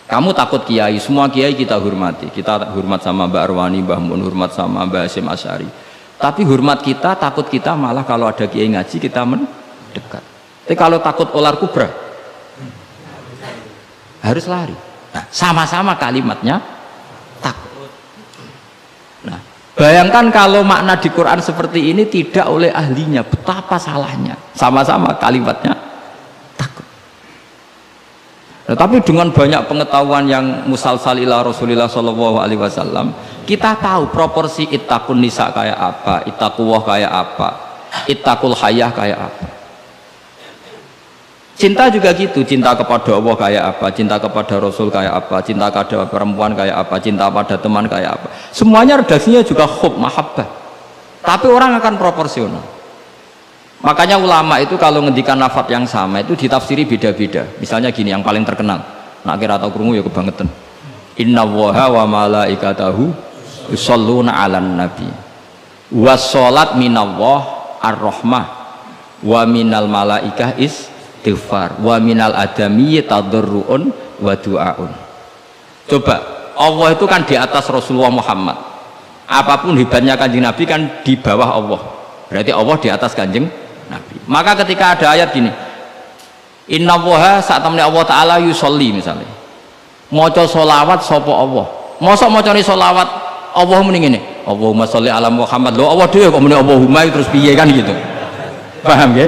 Kamu takut kiai, semua kiai kita hormati, kita hormat sama Mbak Arwani, Mbah Mun, hormat sama Mbah Hasyim Asy'ari. Tapi hormat kita, takut kita malah kalau ada kiai ngaji kita mendekat. Tapi kalau takut ular kubra harus lari. Nah, sama-sama kalimatnya takut. Nah, bayangkan kalau makna di Quran seperti ini tidak oleh ahlinya, betapa salahnya. Sama-sama kalimatnya takut. Nah, tapi dengan banyak pengetahuan yang musalsal ila Rasulullah sallallahu alaihi wasallam, kita tahu proporsi ittaqun nisa kayak apa, ittaqullah kayak apa, ittaqul hayah kayak apa. Cinta juga gitu, cinta kepada Allah kayak apa, cinta kepada Rasul kayak apa, cinta kepada perempuan kayak apa, cinta pada teman kayak apa. Semuanya redaksinya juga hub, mahabbah. Tapi orang akan proporsional. Makanya ulama itu kalau ngendikan lafaz yang sama itu ditafsiri beda-beda. Misalnya gini, yang paling terkenal, nak kira atau krungu ya kebangetan. Innallaha wa malaikatahu yusholluna 'alan nabi. Was-sholat minallah ar-rahmah wa minal malaikah istighfar wa minal adami tadarruun wa du'aun. Coba, Allah itu kan di atas Rasulullah Muhammad. Apapun hebatnya Kanjeng Nabi kan di bawah Allah. Berarti Allah di atas Kanjeng Nabi. Maka ketika ada ayat gini, innallaha saat temen Allah Ta'ala yusolli misalnya, maca sholawat sapa Allah. Mosok macane sholawat Allah mending ngene, Allahumma sholli ala Muhammad. Loh Allah dhewe kok muni Allahumma terus piye kan gitu. Paham ya?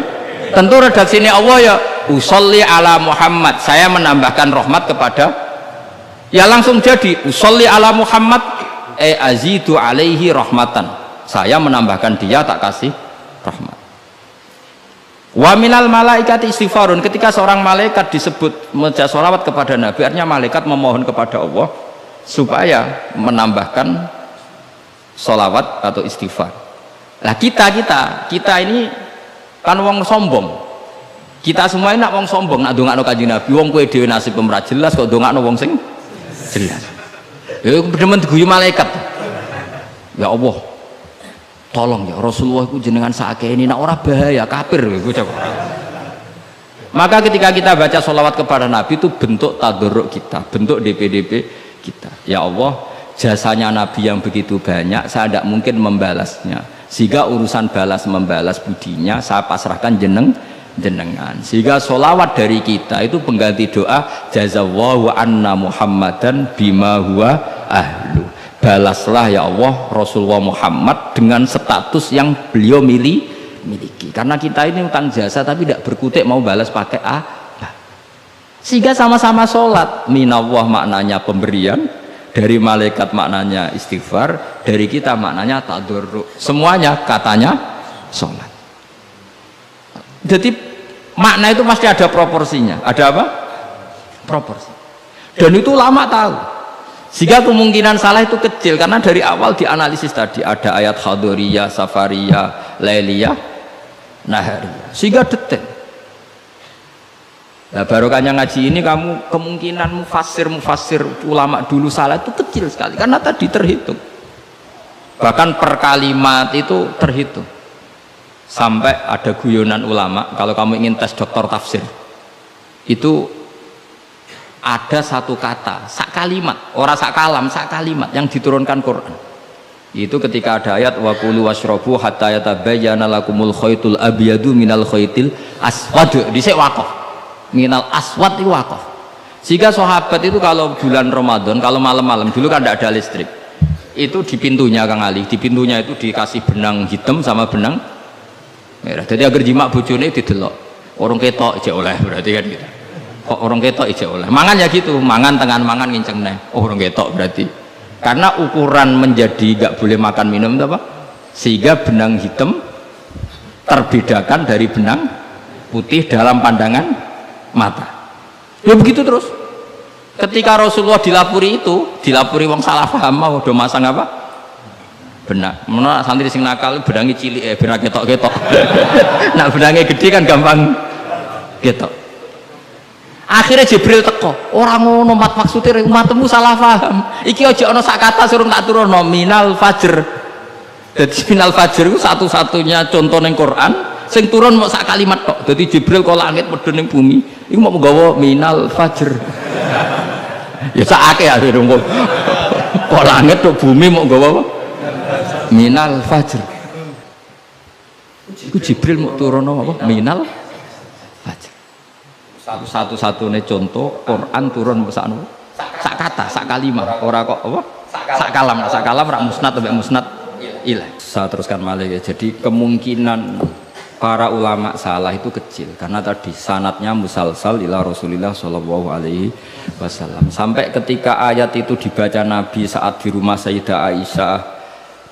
Tentu redaksine Allah ya usolli ala Muhammad, saya menambahkan rahmat kepada, ya langsung jadi usolli ala Muhammad azidu alaihi rahmatan, saya menambahkan dia tak kasih rahmat. Wa minal malaikati istighfarun, ketika seorang malaikat disebut membaca sholawat kepada Nabi, artinya malaikat memohon kepada Allah supaya menambahkan sholawat atau istighfar. Nah kita ini kan wong sombong, kita semua ini nak wong sombong, nak dongakno Kanjeng Nabi, wong kowe dhewe nasib ora jelas kok dongakno wong sing jelas. Ya bener diguyu malaikat. Ya Allah, tolong ya Rasulullah itu jenengan sakit ini, nak ora bahaya kafir gue coba. Maka ketika kita baca sholawat kepada Nabi itu bentuk tadarruk kita, bentuk DPDP kita. Ya Allah, jasanya Nabi yang begitu banyak, saya tidak mungkin membalasnya, sehingga urusan balas membalas budinya saya pasrahkan jenengan, sehingga sholawat dari kita itu pengganti doa jazallahu anna Muhammadan bima huwa ahlu, balaslah ya Allah Rasulullah Muhammad dengan status yang beliau miliki, karena kita ini utang jasa tapi tidak berkutik mau balas pakai apa, sehingga sama-sama sholat. Minallah maknanya pemberian, dari malaikat maknanya istighfar, dari kita maknanya tadarruk, semuanya katanya sholat. Jadi makna itu pasti ada proporsinya, ada apa? Proporsi. Dan itu ulama tahu, sehingga kemungkinan salah itu kecil karena dari awal dianalisis tadi ada ayat hadoriyah, safariyah, lailiyah, nahariyah, sehingga detail. Nah, barokahnya ngaji ini kamu kemungkinan mufassir ulama dulu salah itu kecil sekali karena tadi terhitung, bahkan per kalimat itu terhitung. Sampai ada guyonan ulama, kalau kamu ingin tes doktor tafsir itu ada satu kata, sak kalimat, orang sak kalam, sak kalimat yang diturunkan Quran itu ketika ada ayat wa kulu washrabu hatta yatabayyana lakumul khaytul abyadu minal khaytil aswad, dhisik waqaf minal aswad itu wakaf, sehingga sahabat itu kalau bulan Ramadan, kalau malam-malam dulu kan tidak ada listrik, itu di pintunya Kang Ali, di pintunya itu dikasih benang hitam sama benang merah, jadi agar jimak bojone didelok orang ketok ijek oleh, berarti kan gitu. Kok orang ketok ijek oleh mangan ya gitu, mangan tengah mangan nginceng neh, oh orang ketok berarti, karena ukuran menjadi gak boleh makan minum itu apa, sehingga benang hitam terbedakan dari benang putih dalam pandangan mata. Ya begitu terus. Ketika Rasulullah dilapuri itu, dilapuri wong salah paham mau do masang apa? Benang. Menurut santri sing nakal benangi cilik benang ketok-ketok. Nah benangnya gede kan gampang ketok. Akhirnya Jibril teko, orang ngono mat maksudnya umatmu salah paham. Iki aja ana sak kata suruh tak turunno minal fajr. Jadi minal fajr itu satu-satunya contoh ning Quran sing turun mau sak kalimat tok. Jadi Jibril kok langit medun ning bumi, iku mau nggawa minal fajr. Ya sakake akhire kok langit tok bumi mau nggawa apa? Minal fajr. Iku Jibril mau turun apa? Minal fajr. Satu-satunya contoh Quran turun sak kata, sak kalimat, ora kok apa? Sak kalam rak musnad sampai musnad ilah. Saya teruskan malih ya. Jadi kemungkinan para ulama salah itu kecil karena tadi sanatnya musalsal ila Rasulillah Shallallahu alaihi wasallam. Sampai ketika ayat itu dibaca Nabi saat di rumah Sayyidah Aisyah,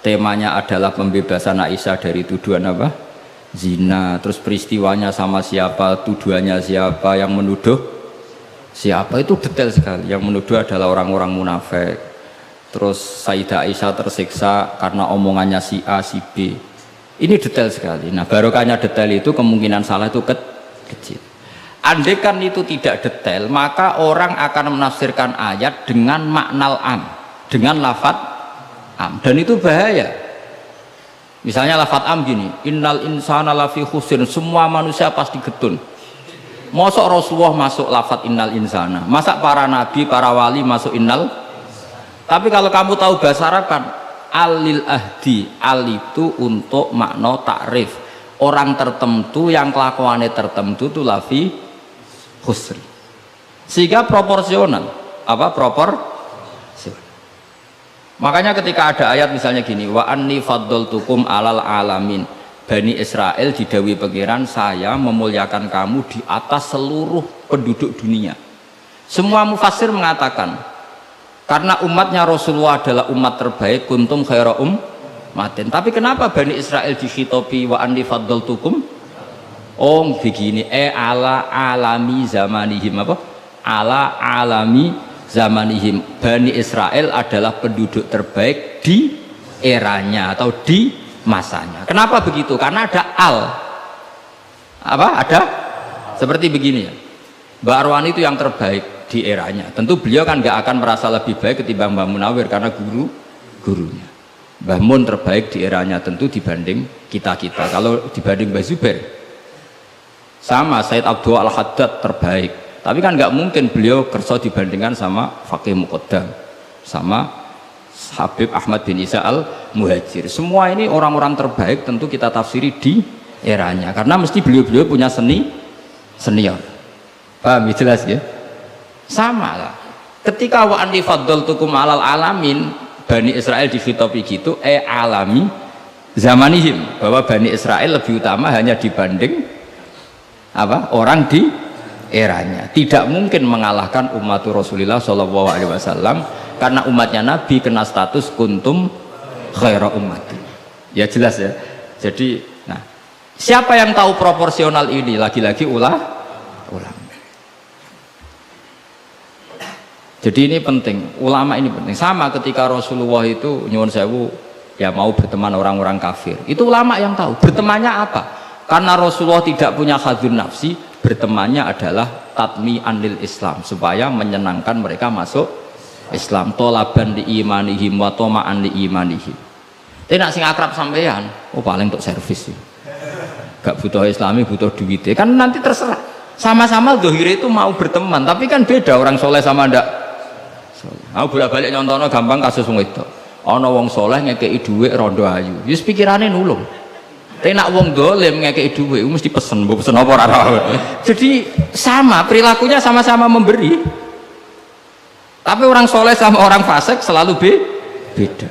temanya adalah pembebasan Aisyah dari tuduhan apa? Zina, terus peristiwanya sama siapa, tuduhannya siapa, yang menuduh siapa, itu detail sekali. Yang menuduh adalah orang-orang munafik. Terus Sayyidah Aisyah tersiksa karena omongannya si A, si B. Ini detail sekali. Nah, barokahnya detail itu kemungkinan salah itu kecil. Andai kan itu tidak detail, maka orang akan menafsirkan ayat dengan maknal am, dengan lafadz am, dan itu bahaya. Misalnya lafadz am gini, innal insana lafi khusrin, semua manusia pasti getun. Mosok Rasulullah masuk lafadz innal insana, masa para nabi, para wali masuk innal. Tapi kalau kamu tahu bahasa Arab kan, alil ahdi, al itu untuk makna takrif, orang tertentu yang kelakuannya tertentu itu lafi khusri, sehingga proporsional. Makanya ketika ada ayat misalnya gini, wa anni faddaltukum alal alamin, Bani Israel didawi pangeran, saya memuliakan kamu di atas seluruh penduduk dunia. Semua mufassir mengatakan karena umatnya Rasulullah adalah umat terbaik, kuntum khaira ummatin. Tapi kenapa Bani Israel dikhitopi wa anni faddaltukum? Oh begini, ala alami zamanihim, apa? Ala alami zamanihim, Bani Israel adalah penduduk terbaik di eranya atau di masanya. Kenapa begitu? Karena ada al, apa? Ada seperti begini ya, Mbak Arwani itu yang terbaik di eranya. Tentu beliau kan nggak akan merasa lebih baik ketimbang Mbak Munawir karena gurunya. Mbah Mun terbaik di eranya tentu dibanding kita-kita. Kalau dibanding Mbah Zubair sama Said Abdul Al-Haddad terbaik. Tapi kan nggak mungkin beliau kerso dibandingkan sama Faqih Muqaddam, sama Habib Ahmad bin Isa al-Muhajir. Semua ini orang-orang terbaik tentu kita tafsiri di eranya, karena mesti beliau-beliau punya senior. Paham ya, jelas ya? Sama lah. Ketika wa anni faddaltukum alal alamin, Bani Israel dikhitopi gitu, alami zamanihim, bahwa Bani Israel lebih utama hanya dibanding apa? Orang di eranya. Tidak mungkin mengalahkan umat Rasulullah Shallallahu alaihi wasallam karena umatnya Nabi kena status kuntum khaira ummati. Ya jelas ya. Jadi nah, siapa yang tahu proporsional ini? Lagi-lagi ulama. Jadi ini penting, ulama ini penting. Sama ketika Rasulullah itu nyuwun sewu ya mau berteman orang-orang kafir, itu ulama yang tahu bertemannya apa. Karena Rasulullah tidak punya hadzun nafsi, bertemannya adalah tatmi anil Islam, supaya menyenangkan mereka masuk Islam. Tolaban di imanihim wa toma'an di imanihim. Tapi nak sing akrab sampean, oh paling untuk servis sih, gak butuh Islami, butuh duit. Kan nanti terserah. Sama-sama dohir itu mau berteman, tapi kan beda orang soleh sama ndak. Aku bolak-balik nyontono gampang kasus wong itu. Ana wong soleh ngekeki dhuwit rondo ayu, wis pikirane nulung. Tapi nak wong dolim ngekeki dhuwit mesti pesen, mbok pesen apa ora. Jadi sama, perilakunya sama-sama memberi. Tapi orang soleh sama orang fasik selalu beda.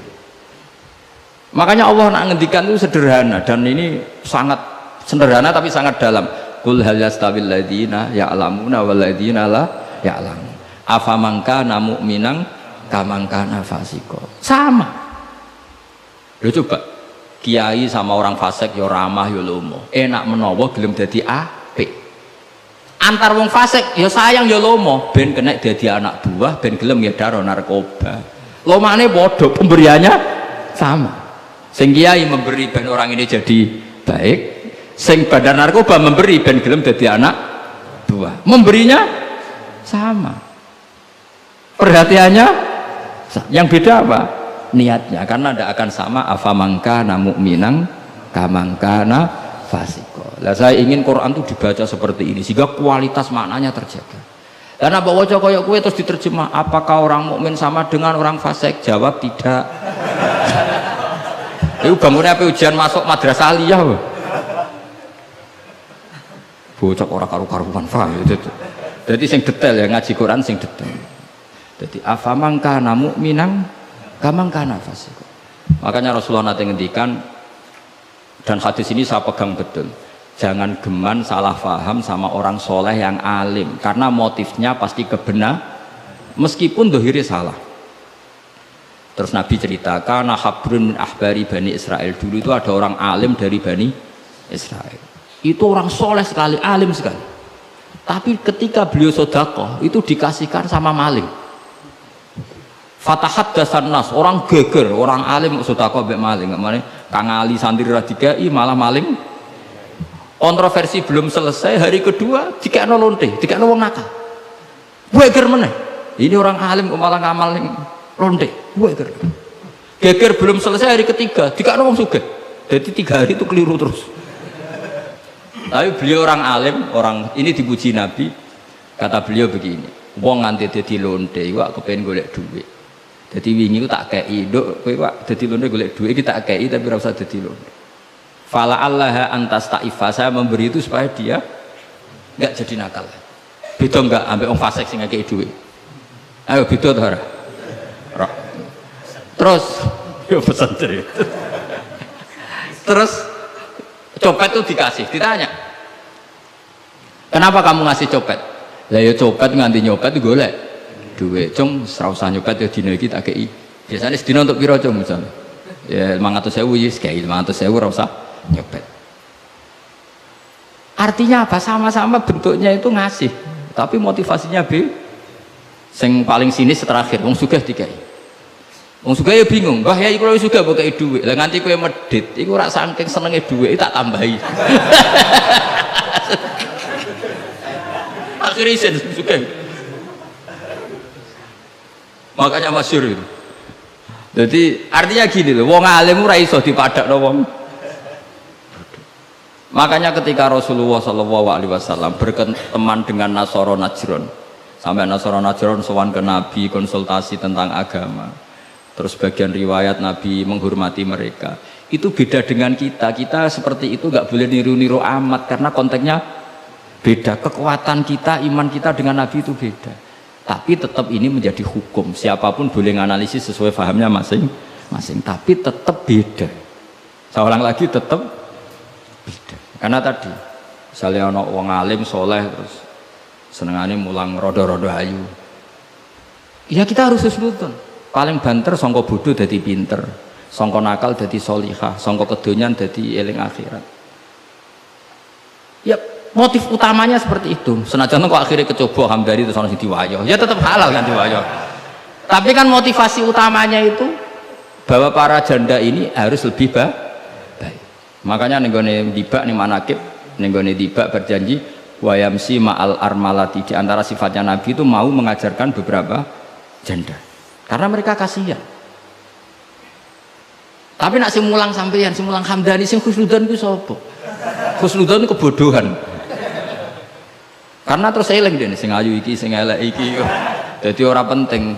Makanya Allah nak ngendikan itu sederhana, dan ini sangat sederhana tapi sangat dalam. Qul hal yastawil ladzina ya'lamuna wal ladzina la ya'lamun. Afaman kana mu'minan kaman kana fasiqo. Sama. Lho coba kiai sama orang fasik ya ramah ya lomo. Enak menawa gelem dadi apik. Antar wong fasik ya sayang ya lomo, ben kena dadi anak buah, ben gelem ya daro narkoba. Lomane padha, pemberiannya sama. Sing kiai memberi ben orang ini jadi baik, sing bandar narkoba memberi ben gelem dadi anak buah. Memberinya sama. Perhatiannya yang beda apa? Niatnya, karena tidak akan sama. Afamangkana mu'minan kamangkana fasiko. Lah saya ingin Quran itu dibaca seperti ini sehingga kualitas maknanya terjaga. Karena bawa koyok kue terus diterjemah, apakah orang mukmin sama dengan orang fasik? Jawab tidak. Itu bangunnya apa ujian masuk madrasah aliyah. Bocok orang karu-karuan paham itu. Jadi sing detail ya, ngaji Quran sing detail. Jadi afamangkana mu'minan kamangkana fasik. Makanya Rasulullah nanti ngendikan, dan hadis ini saya pegang betul, jangan geman salah faham sama orang soleh yang alim, karena motifnya pasti kebenar meskipun dohiri salah. Terus Nabi cerita, karena habrun min ahbari Bani Israel, dulu itu ada orang alim dari Bani Israel, itu orang soleh sekali, alim sekali, tapi ketika beliau sodakoh itu dikasihkan sama maling. Fatahat dasan nas, orang geger, orang alim sodakoh bek maling, Kang Ali santri radikai malah maling. Kontroversi belum selesai, hari kedua dikekno lonte, dikekno wong nakal. Geger meneh. Ini orang alim kok malah ngamal lonte. Geger. Geger belum selesai, hari ketiga dikekno wong sugih. Jadi 3 hari itu keliru terus. Tapi beliau orang alim, orang ini dipuji Nabi. Kata beliau begini, wong nganti dadi lonte iku kepen golek duit. Jadi wingi ku tak kei, nduk kowe kok dadi lonte golek duit iki tak kei tapi ora usah dadi lonte. Fala Allah antas ta'ifa, saya memberi itu supaya dia nggak jadi nakal. Beda nggak ambek orang fasik sing ngekei duit. Ayo beda to ora? Terus yo pesan cerita. Terus copet itu dikasih, ditanya, kenapa kamu ngasih copet? Lah ya copet nganti nyopet golek duit. Cung ora usah nyopet ya dina iki tak kei. Biasanya sedina untuk piro cung misalnya? Ya 500.000 wis kei 500.000 ora usah nyopet. Artinya apa? Sama-sama bentuknya itu ngasih, tapi motivasinya B. Sing paling sinis terakhir, wong sugih dikai. Wong sugih ya bingung, "Mbah ya iku lho sugih mbok kei dhuwit." Lah nganti kowe medhit, iku ora saking senenge dhuwit tak tambahi. Akhirnya isen sugih. Makanya masyhur itu. Jadi artinya gini loh, wong alim ora iso dipadakno wong. Makanya ketika Rasulullah SAW berteman dengan Nasara Najron, sampai Nasara Najron sowan ke Nabi konsultasi tentang agama, terus bagian riwayat Nabi menghormati mereka, itu beda dengan kita. Kita seperti itu nggak boleh niru-niru amat karena konteksnya beda, kekuatan kita, iman kita dengan Nabi itu beda. Tapi tetap ini menjadi hukum, siapapun boleh menganalisis sesuai fahamnya masing-masing, tapi tetap beda. Saya ulang lagi, tetap beda. Karena tadi misalnya ono wong alim soleh terus senengane mulang rodo-rodo ayu, ya kita harus husnudon. Paling banter sangka bodoh dadi pinter, sangka nakal dadi solihah, sangka kedonyan dadi eling akhirat. Ya motif utamanya seperti itu. Senajan kok akhirnya kecoba Hamdani terus ono sing diwayo, ya tetap halal kan diwayo. Tapi kan motivasi utamanya itu bahwa para janda ini harus lebih baik. Makanya nenggone dibak nih manakib, nenggone dibak berjanji wayamsi ma'al armalati, di antara sifatnya Nabi itu mau mengajarkan beberapa janda karena mereka kasihan. Tapi nak simulang sampeyan, simulang Hamdani, sing khusnudan itu sapa? Khusnudan kebodohan. Karena terus eling dene sing ayu iki, sing elek iki. Jadi ora penting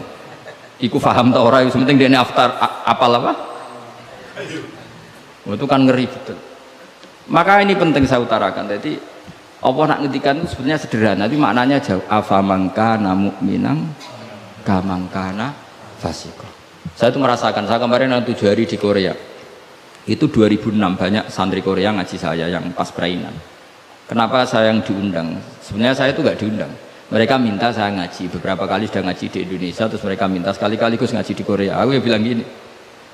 iku paham ta ora, yang penting dene apal apa? Itu kan ngeri betul. Maka ini penting saya utarakan. Jadi Allah nak ngendikan itu sebenarnya sederhana, tapi maknanya jauh. Afamangkana mu'minan kamangkana fasiko. Saya itu merasakan, saya kemarin 7 hari di Korea. Itu 2006 banyak santri Korea ngaji saya yang pas perainan. Kenapa saya yang diundang? Sebenarnya saya itu nggak diundang. Mereka minta saya ngaji, beberapa kali sudah ngaji di Indonesia, terus mereka minta sekali-kali gus ngaji di Korea. Aku ya bilang gini,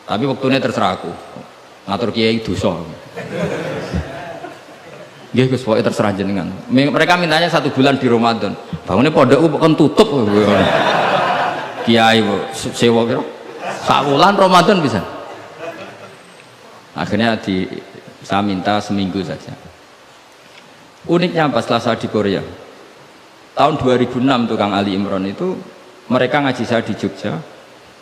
tapi waktunya terserah aku. Ngatur kiai dosa. Nggih Gus, pokoke terserah jenengan. Mereka mintanya 1 bulan di Ramadan. Bangunnya pondokku bukan tutup. Kiai sewa kira. Sak wulan Ramadan bisa. Akhirnya saya minta seminggu saja. Uniknya apa setelah saya di Korea? Tahun 2006 tukang Ali Imran itu mereka ngaji saya di Jogja.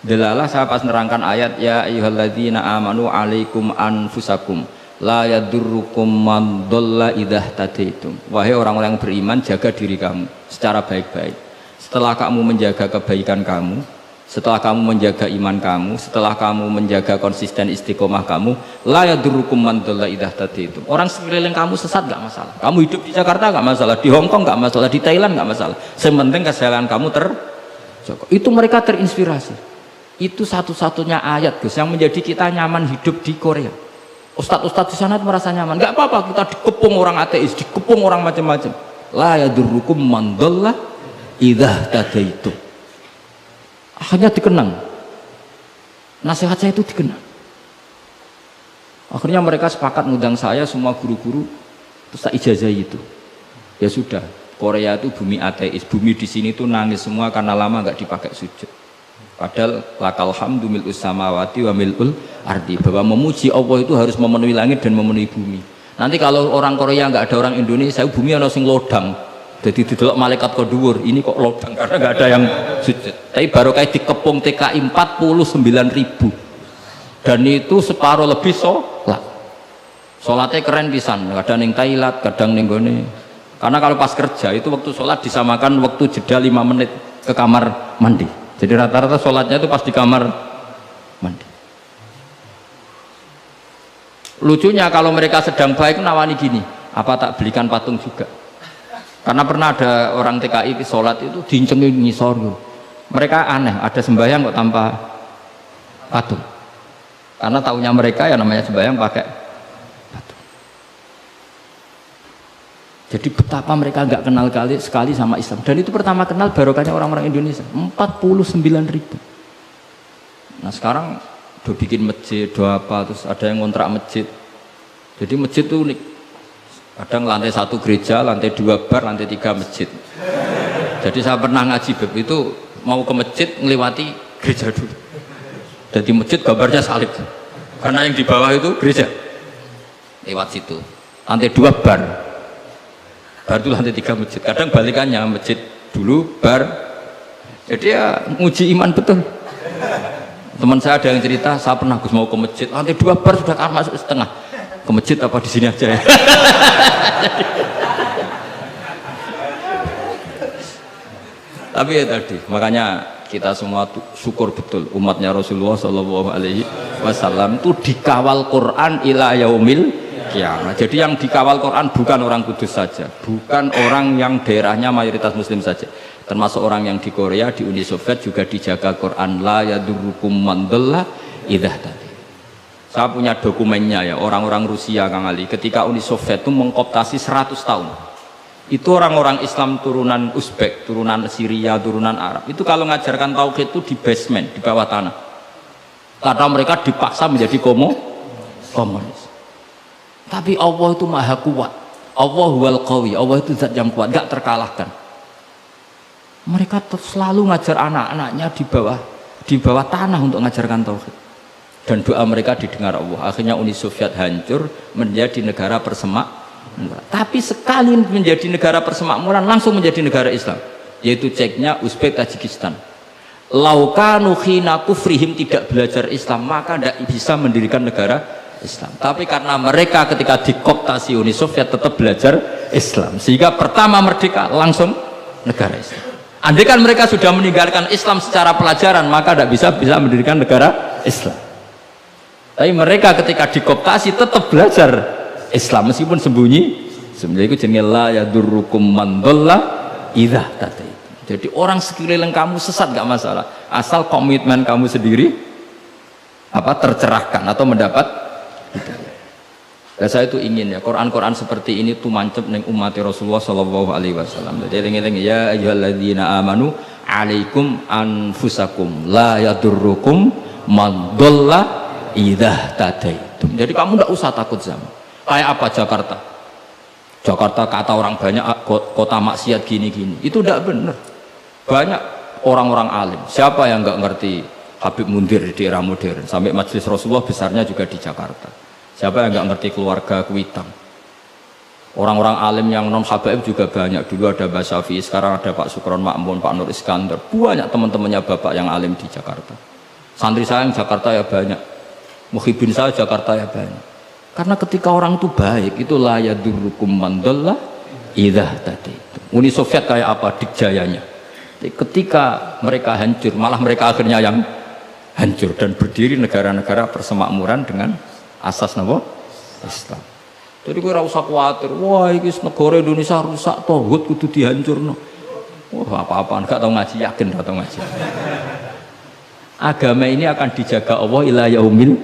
Delalah saya pas nerangkan ayat ya ayyuhalladzina amanu alaikum anfusakum la yadurrukum man dhalla idza tadaitum. Wahai orang-orang yang beriman, jaga diri kamu secara baik-baik. Setelah kamu menjaga kebaikan kamu, setelah kamu menjaga iman kamu, setelah kamu menjaga konsisten istiqomah kamu, la yadurrukum man dhalla idza tadaitum. Orang sekeliling kamu sesat enggak masalah. Kamu hidup di Jakarta enggak masalah, di Hong Kong enggak masalah, di Thailand enggak masalah. Yang penting kesalahan kamu terjaga. Itu mereka terinspirasi. Itu satu-satunya ayat Gus yang menjadi kita nyaman hidup di Korea. Ustadz-ustadz di sana merasa nyaman. Enggak apa-apa kita dikepung orang ateis, dikepung orang macam-macam. La yadurrukum man dhalla idza tadaitum. Akhirnya dikenang, nasihat saya itu dikenang. Akhirnya mereka sepakat ngundang saya semua guru-guru, terus tak ijazahi itu. Ya sudah, Korea itu bumi ateis, bumi di sini tuh nangis semua karena lama nggak dipakai sujud. Padahal lakal hamdu mil'us samawati wa mil'ul ardi, bahwa memuji Allah itu harus memenuhi langit dan memenuhi bumi. Nanti kalau orang Korea nggak ada orang Indonesia, bumi ana sing lodang. Jadi didelok malaikat kok dhuwur, ini kok lodang karena nggak ada yang sujud. Tapi baru kayak dikepung TKI 49.000 dan itu separuh lebih sholat. Sholatnya keren pisan, kadang ning Thailand, kadang ning gone. Karena kalau pas kerja itu waktu sholat disamakan waktu jeda 5 menit ke kamar mandi. Jadi rata-rata sholatnya itu pas di kamar mandi. Lucunya kalau mereka sedang baik nawani gini, apa tak belikan patung juga? Karena pernah ada orang TKI sholat itu diincengin ngisor. Mereka aneh, ada sembahyang kok tanpa patung. Karena taunya mereka yang namanya sembahyang pakai patung. Jadi betapa mereka nggak kenal sekali sama Islam. Dan itu pertama kenal barokahnya orang-orang Indonesia. 49.000. Nah sekarang udah bikin masjid, udah apa, terus ada yang ngontrak masjid. Jadi masjid itu unik. Kadang lantai 1 gereja, lantai 2 bar, lantai 3 masjid. Jadi saya pernah ngaji bab itu mau ke masjid ngelewati gereja dulu. Jadi masjid gambarnya salib. Karena yang di bawah itu gereja. Lewat situ. Lantai 2 bar. Bar itu lantai 3 masjid. Kadang balikannya masjid dulu bar. Jadi ya nguji iman betul. Teman saya ada yang cerita, saya pernah Gus mau ke masjid, lantai 2 bar sudah masuk setengah. Ke masjid apa di sini aja ya? Tapi ya tadi, makanya kita semua syukur betul umatnya Rasulullah Shallallahu Alaihi Wasallam itu dikawal Quran ila yaumil kiamah. Jadi yang dikawal Quran bukan orang Kudus saja, bukan orang yang daerahnya mayoritas Muslim saja, termasuk orang yang di Korea, di Uni Soviet juga dijaga Quran. La yadurrukum man dhalla idza tadaitum. Saya punya dokumennya ya, orang-orang Rusia Kang Ali ketika Uni Soviet itu mengkooptasi 100 tahun. Itu orang-orang Islam turunan Uzbek, turunan Syria, turunan Arab. Itu kalau ngajarkan tauhid itu di basement, di bawah tanah. Karena mereka dipaksa menjadi komunis. Tapi Allah itu maha kuat. Allah huwal qawi, Allah itu zat yang kuat, gak terkalahkan. Mereka selalu ngajar anak-anaknya di bawah tanah untuk ngajarkan tauhid. Dan doa mereka didengar Allah. Akhirnya Uni Soviet hancur menjadi negara persemakmuran. Tapi sekali menjadi negara persemakmuran langsung menjadi negara Islam, yaitu Ceknya Uzbek, Tajikistan. Laukanu khina kufrihim tidak belajar Islam maka tidak bisa mendirikan negara Islam. Tapi karena mereka ketika dikooptasi Uni Soviet tetap belajar Islam, sehingga pertama merdeka langsung negara Islam. Andai kan mereka sudah meninggalkan Islam secara pelajaran maka tidak bisa mendirikan negara Islam. Tapi mereka ketika dikooptasi tetap belajar Islam meskipun sembunyi. Sebenarnya itu jenenge la yadurrukum man dhalla idza tadaitum. Jadi orang sekeliling kamu sesat gak masalah, asal komitmen kamu sendiri tercerahkan atau mendapat hidayah. Dan saya itu ingin ya Quran-Quran seperti ini tuh mancep ning umat Rasulullah Shallallahu Alaihi Wasallam. Jadi eling-eling ya ayyuhalladzina amanu alaikum anfusakum la yadurrukum man dhalla idza tadaitum. Jadi kamu tidak usah takut sama. Kayak apa Jakarta? Jakarta kata orang banyak kota maksiat gini-gini. Itu tidak benar. Banyak orang-orang alim. Siapa yang nggak ngerti Habib Mundir di era modern? Sampai majelis Rasulullah besarnya juga di Jakarta. Siapa yang nggak ngerti keluarga Kuitang? Orang-orang alim yang non habaib juga banyak. Dulu ada Mbak Syafi'i, sekarang ada Pak Sukron Makmun, Pak Nur Iskandar. Banyak teman-temannya bapak yang alim di Jakarta. Santri saya yang Jakarta ya banyak. Muhibin saya Jakarta ya banyak. Karena ketika orang itu baik, itu la yadurrukum man dhalla idza tadaitum. Uni Soviet kayak apa dikjayanya? Ketika mereka hancur, malah mereka akhirnya yang hancur dan berdiri negara-negara persemakmuran dengan asas napa? Islam. Jadi gue ora usah khawatir, wah ini negara Indonesia rusak, tohut kudu dihancurno. Wah apa-apaan, gak tau ngaji, yakin gak tau ngaji. Agama ini akan dijaga Allah ila yaumil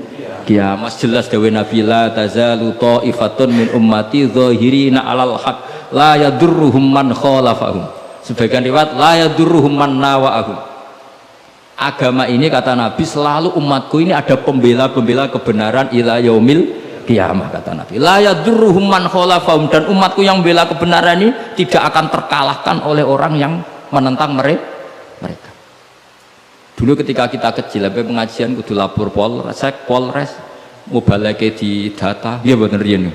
qiyamah. Jelas dawe Nabi la tazalu ta'ifatun min ummati zahirina 'alal haq la yadurruhum man khalafahum. Sebagian riwayat la yadurruhum man nawa'ahum. Agama ini kata Nabi selalu umatku ini ada pembela-pembela kebenaran ila yaumil kiamah kata Nabi. La yadurruhum man khalafahum, dan umatku yang bela kebenaran ini tidak akan terkalahkan oleh orang yang menentang mereka. Dulu ketika kita kecil, sampai pengajian kudu lapor Polres, mubalake di data, dia bener riyen.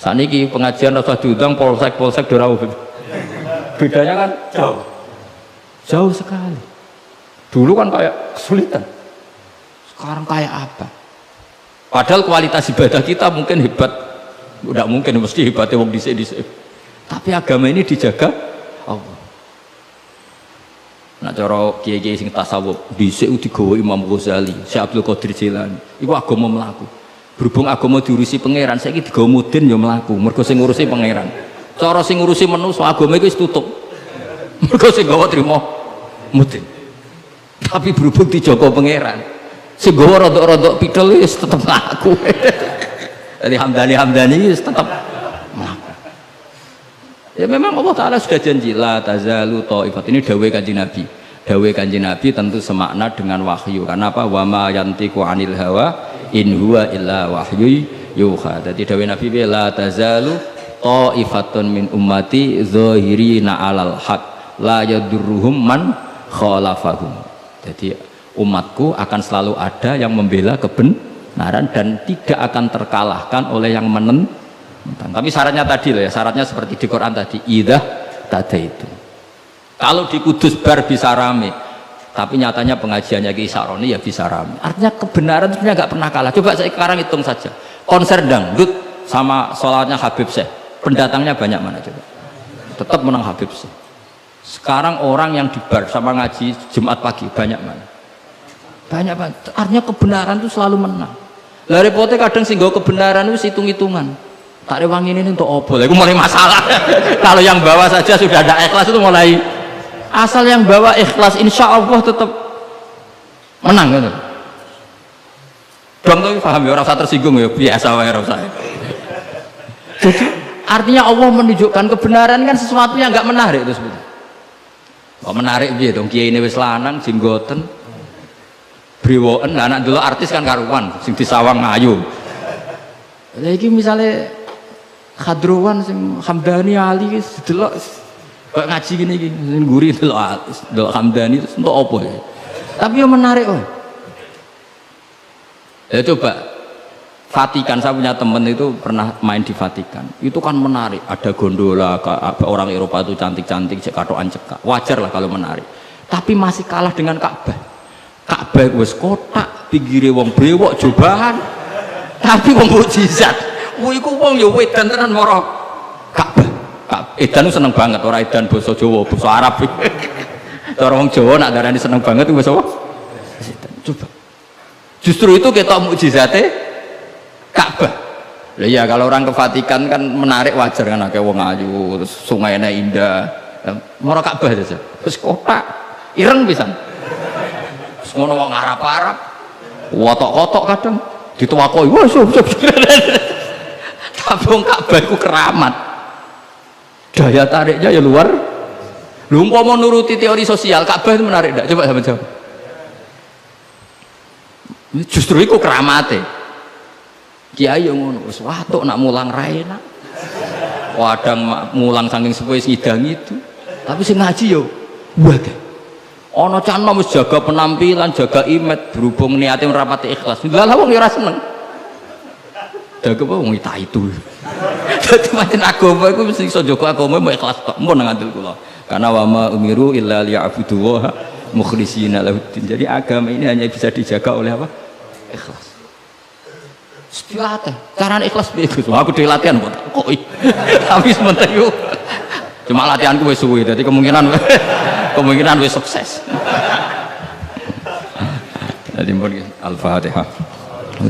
Saniki pengajian rasa diundang polsek dorau. Bedanya kan jauh sekali. Dulu kan kayak kesulitan. Sekarang kayak apa? Padahal kualitas ibadah kita mungkin hebat, tidak mungkin mesti hebatnya wong dhisik-dhisik. Tapi agama ini dijaga Allah. Nak cara kiai-kiai sing tasawuf dhisik digawa Imam Ghazali, Syekh Abdul Qadir Jilani. Iku agama mlaku. Berhubung agama diurusi pangeran, saiki digawa mudin ya mlaku. Mergo sing ngurusi pangeran. Cara sing ngurusi manusa agama iku wis tutup. Mergo sing gawa trimo mudin. Tapi berhubung dijaga pangeran, sing gawa rodok-rodok pidol wis tetep mlaku. Jadi Hamdani wis tetep mlaku. Ya memang Allah Ta'ala sudah janji la tazalu ta'ifat. Ini dawai kanjeng Nabi. Dawai kanjeng Nabi tentu semakna dengan wahyu. Karena apa? Wa ma yantiqu 'anil hawa in huwa illa wahyu yuha. Jadi dawai Nabi la tazalu ta'ifatun min ummati zahirina 'alal haq la yadurruhum man khalafahum. Jadi umatku akan selalu ada yang membela kebenaran dan tidak akan terkalahkan oleh yang menentang. Tapi syaratnya tadi loh ya, syaratnya seperti di Quran tadi, idah tada itu. Kalau di Kudus bar bisa rame, tapi nyatanya pengajiannya Ki Saroni ya bisa rame. Artinya kebenaran itu sebenarnya nggak pernah kalah. Coba saya sekarang hitung saja, konser dangdut sama sholatnya Habib Syekh, pendatangnya banyak mana coba? Tetap menang Habib Syekh. Sekarang orang yang di bar sama ngaji Jumat pagi banyak mana? Banyak banget. Artinya kebenaran itu selalu menang. Lah repotnya kadang sih kebenaran itu hitung-hitungan. Tak rewang ini untuk obol, itu mulai masalah. Kalau yang bawa saja sudah ada ikhlas itu mulai. Asal yang bawa ikhlas, insya Allah tetap menang gitu. Bang tuh paham ya, rasa tersinggung ya, biasa wae rasa. Jadi artinya Allah menunjukkan kebenaran kan sesuatu yang nggak menarik itu sebetulnya. Kok menarik piye dong, kiai ini wis lanang, jenggoten, brewoken, anak dulu artis kan karuan, sing disawang ngayu. Lagi misalnya Khadruwan sing Hamdani Ali delok kok ngaji gini sing guri delok Hamdani terus untuk apa ya? Tapi yang menarik oh. Ya coba Vatikan, saya punya temen itu pernah main di Vatikan. Itu kan menarik, ada gondola, orang Eropa itu cantik-cantik, cek katokan cekak. Wajar lah kalau menarik. Tapi masih kalah dengan Ka'bah. Ka'bah wis kotak, pinggire wong brewok jobahan. Tapi wong mukjizat. Iku wong ya wedan tenan mara Ka'bah. Edan seneng banget, ora edan basa Jawa, basa Arab. Cara wong Jawa nak darani seneng banget itu basa apa? Coba. Justru itu kita mukjizate Ka'bah. Lah ya kalau orang ke Vatikan kan menarik, wajar kan akeh wong ayu, terus sungainya indah. Mara Ka'bah saja. Terus kotak ireng pisan. Terus ngono wong Arab-Arab. Wotok-wotok kadang dituwakoi. Wah, tapi wong Ka'bah itu keramat, daya tariknya ya luar. Lu mau nuruti teori sosial, Ka'bah itu menarik enggak? Coba sama jawab. Justru itu keramatnya. Kiai yang ngono, wis watuk nak mulang ra enak. Wadang mulang saking sepuh sidang itu. Tapi sing ngaji yo wae. Ana cah nom wis jaga penampilan, jaga image, berhubung niate rapati ikhlas. Lah wong yo ora seneng. Daga apa wong itu. Dadi pancen agama iku mesti iso jaga agama mbok ikhlas tok. Mun ngandel kula. Karena wa ma umiru illa liya'budu wa mukhlishina lahuddin. Jadi agama ini hanya bisa dijaga oleh apa? Ikhlas. Sepiate. Carane ikhlas piye Gus? Aku dhewe latihan kok. Tapi sebentar yo. Cuma latihanku wis suwe, dadi kemungkinan wis sukses. Jadi Al-Fatihah.